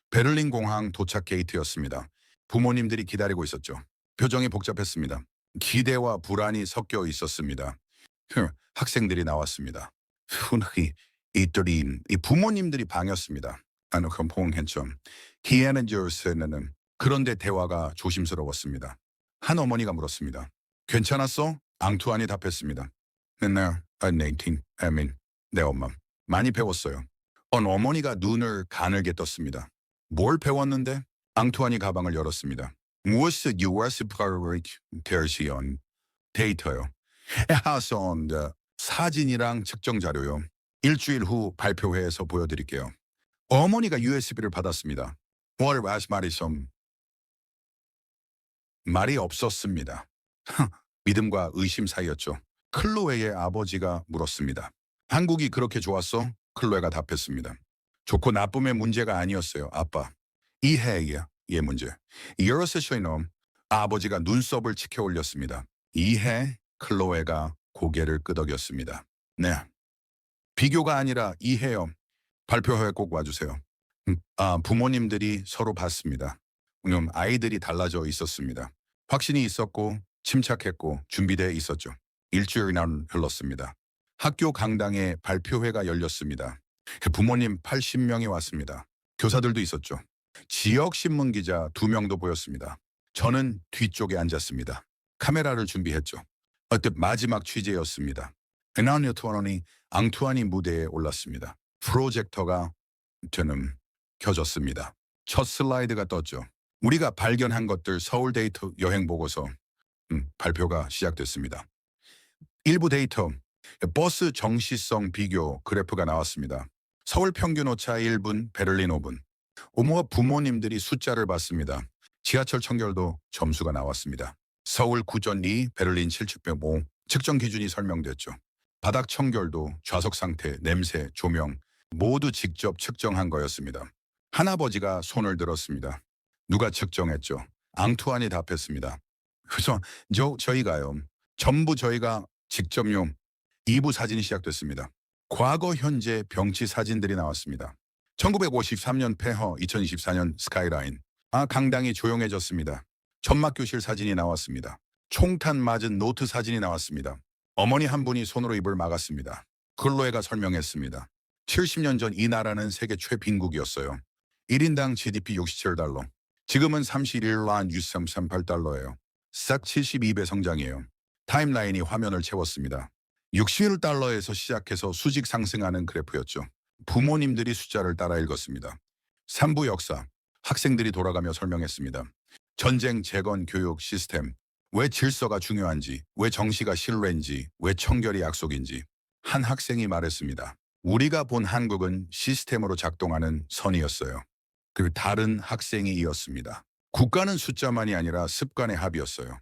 베를린 공항 도착 게이트였습니다. 부모님들이 기다리고 있었죠. 표정이 복잡했습니다. 기대와 불안이 섞여 있었습니다. 학생들이 나왔습니다. 이 부모님들이 방였습니다. 그런데 대화가 조심스러웠습니다. 한 어머니가 물었습니다. 괜찮았어? 앙투안이 답했습니다. 내 엄마. 많이 배웠어요. 어머니가 눈을 가늘게 떴습니다. 뭘 배웠는데? 앙투안이 가방을 열었습니다. 무엇이 US 프라이버시온 데이터요. 하선 사진이랑 측정 자료요. 일주일 후 발표회에서 보여드릴게요. 어머니가 USB를 받았습니다. 월 말이 좀 말이 없었습니다. 믿음과 의심 사이였죠. 클로에의 아버지가 물었습니다. 한국이 그렇게 좋았어? 클로에가 답했습니다. 좋고 나쁨의 문제가 아니었어요, 아빠. 이해의 문제. 이어서셔이놈 아버지가 눈썹을 치켜 올렸습니다. 이해? 클로에가 고개를 끄덕였습니다. 네. 비교가 아니라 이해요. 발표회에 꼭 와주세요. 부모님들이 서로 봤습니다. 아이들이 달라져 있었습니다. 확신이 있었고 침착했고 준비되어 있었죠. 일주일이나 흘렀습니다. 학교 강당에 발표회가 열렸습니다. 부모님 80명이 왔습니다. 교사들도 있었죠. 지역 신문 기자 2명도 보였습니다. 저는 뒤쪽에 앉았습니다. 카메라를 준비했죠. 어때 마지막 취재였습니다. 에나니오투안이 앙투안이 무대에 올랐습니다. 프로젝터가 저는 켜졌습니다. 첫 슬라이드가 떴죠. 우리가 발견한 것들 서울 데이터 여행 보고서 발표가 시작됐습니다. 일부 데이터 버스 정시성 비교 그래프가 나왔습니다. 서울 평균 오차 1분, 베를린 5분. 오모와 부모님들이 숫자를 봤습니다. 지하철 청결도 점수가 나왔습니다. 서울 9.2, 베를린 7.5 측정 기준이 설명됐죠. 바닥 청결도, 좌석 상태, 냄새, 조명 모두 직접 측정한 거였습니다. 할아버지가 손을 들었습니다. 누가 측정했죠? 앙투안이 답했습니다. 그래서 저희가요. 전부 저희가 직접용 2부 사진이 시작됐습니다. 과거, 현재 병치 사진들이 나왔습니다. 1953년 폐허, 2024년 스카이라인. 강당이 조용해졌습니다. 천막교실 사진이 나왔습니다. 총탄 맞은 노트 사진이 나왔습니다. 어머니 한 분이 손으로 입을 막았습니다. 클로에가 설명했습니다. 70년 전 이 나라는 세계 최빈국이었어요. 1인당 GDP 67달러. 지금은 31만 6338달러예요. 싹 72배 성장이에요. 타임라인이 화면을 채웠습니다. 61달러에서 시작해서 수직 상승하는 그래프였죠. 부모님들이 숫자를 따라 읽었습니다. 3부 역사, 학생들이 돌아가며 설명했습니다. 전쟁, 재건, 교육, 시스템, 왜 질서가 중요한지, 왜 정시가 신뢰인지, 왜 청결이 약속인지. 한 학생이 말했습니다. 우리가 본 한국은 시스템으로 작동하는 선이었어요. 그리고 다른 학생이 이었습니다. 국가는 숫자만이 아니라 습관의 합이었어요.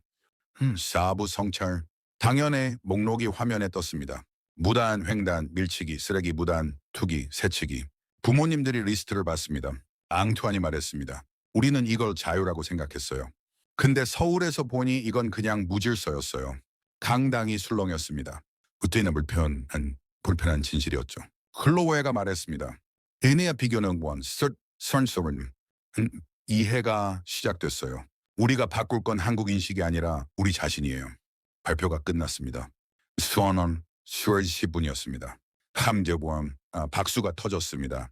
4부 성찰. 당연의 목록이 화면에 떴습니다. 무단, 횡단, 밀치기, 쓰레기, 무단, 투기, 새치기. 부모님들이 리스트를 봤습니다. 앙투안이 말했습니다. 우리는 이걸 자유라고 생각했어요. 근데 서울에서 보니 이건 그냥 무질서였어요. 강당이 술렁였습니다. 그때는 불편한 진실이었죠. 클로웨가 말했습니다. 애네아 비교는 선서는 이해가 시작됐어요. 우리가 바꿀 건 한국 인식이 아니라 우리 자신이에요. 발표가 끝났습니다. 수원은 10월 10분이었습니다. 함재보험 박수가 터졌습니다.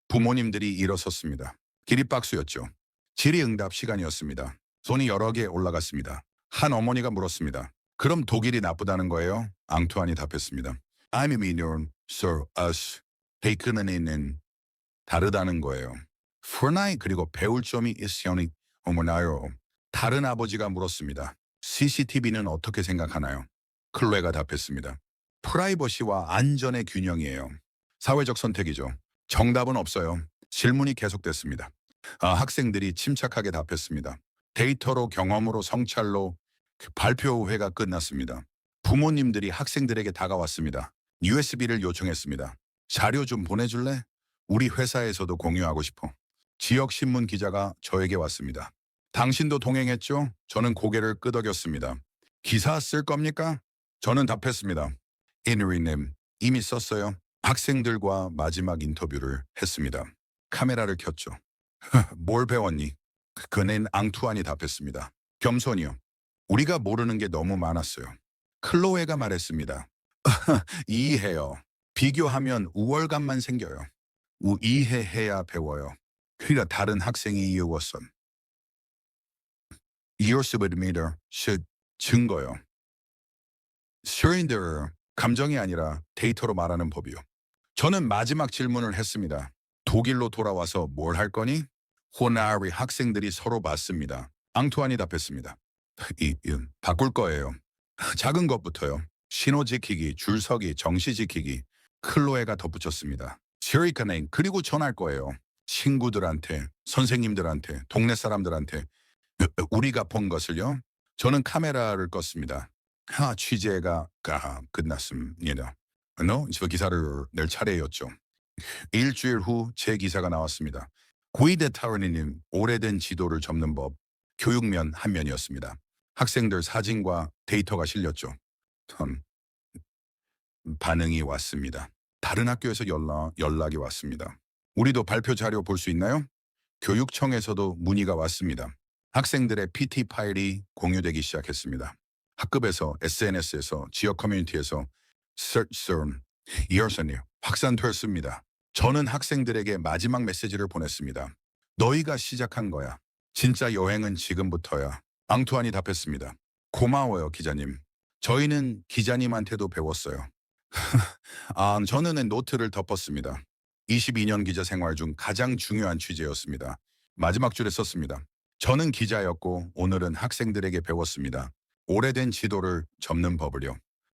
부모님들이 일어섰습니다. 기립박수였죠. 질의응답 시간이었습니다. 손이 여러 개 올라갔습니다. 한 어머니가 물었습니다. 그럼 독일이 나쁘다는 거예요? 앙투안이 답했습니다. I'm immune, sir, us. 베이크는 다르다는 거예요. 프나이 그리고 배울 점이 있으니 어머나요. 다른 아버지가 물었습니다. CCTV는 어떻게 생각하나요? 클로에가 답했습니다. 프라이버시와 안전의 균형이에요. 사회적 선택이죠. 정답은 없어요. 질문이 계속됐습니다. 학생들이 침착하게 답했습니다. 데이터로 경험으로 성찰로 발표회가 끝났습니다. 부모님들이 학생들에게 다가왔습니다. USB를 요청했습니다. 자료 좀 보내줄래? 우리 회사에서도 공유하고 싶어. 지역 신문 기자가 저에게 왔습니다. 당신도 동행했죠? 저는 고개를 끄덕였습니다. 기사 쓸 겁니까? 저는 답했습니다. 에너리님, 이미 썼어요. 학생들과 마지막 인터뷰를 했습니다. 카메라를 켰죠. 뭘 배웠니? 그는 앙투안이 답했습니다. 겸손이요. 우리가 모르는 게 너무 많았어요. 클로에가 말했습니다. 이해해요. 비교하면 우월감만 생겨요. 이해해야 배워요. 그러니까 다른 학생이 이유었선. 이어스베드미터 증거요. 슈인더 감정이 아니라 데이터로 말하는 법이요. 저는 마지막 질문을 했습니다. 독일로 돌아와서 뭘 할 거니? 호나리 학생들이 서로 맞습니다. 앙투안이 답했습니다. 바꿀 거예요. 작은 것부터요. 신호 지키기, 줄서기, 정시 지키기. 클로에가 덧붙였습니다. 시리카네인 그리고 전할 거예요. 친구들한테, 선생님들한테, 동네 사람들한테. 우리가 본 것을요. 저는 카메라를 껐습니다. 취재가 끝났습니다. 저 기사를 낼 차례였죠. 일주일 후 제 기사가 나왔습니다. 구이데 타르니님 오래된 지도를 접는 법, 교육면 한 면이었습니다. 학생들 사진과 데이터가 실렸죠. 반응이 왔습니다. 다른 학교에서 연락이 왔습니다. 우리도 발표 자료 볼 수 있나요? 교육청에서도 문의가 왔습니다. 학생들의 PT 파일이 공유되기 시작했습니다. 학급에서, SNS에서, 지역 커뮤니티에서 이어서니 확산됐습니다. 저는 학생들에게 마지막 메시지를 보냈습니다. 너희가 시작한 거야. 진짜 여행은 지금부터야. 앙투안이 답했습니다. 고마워요, 기자님. 저희는 기자님한테도 배웠어요. 저는 노트를 덮었습니다. 22년 기자 생활 중 가장 중요한 취재였습니다. 마지막 줄에 썼습니다. 저는 기자였고 오늘은 학생들에게 배웠습니다. 오래된 지도를 접는 법을요.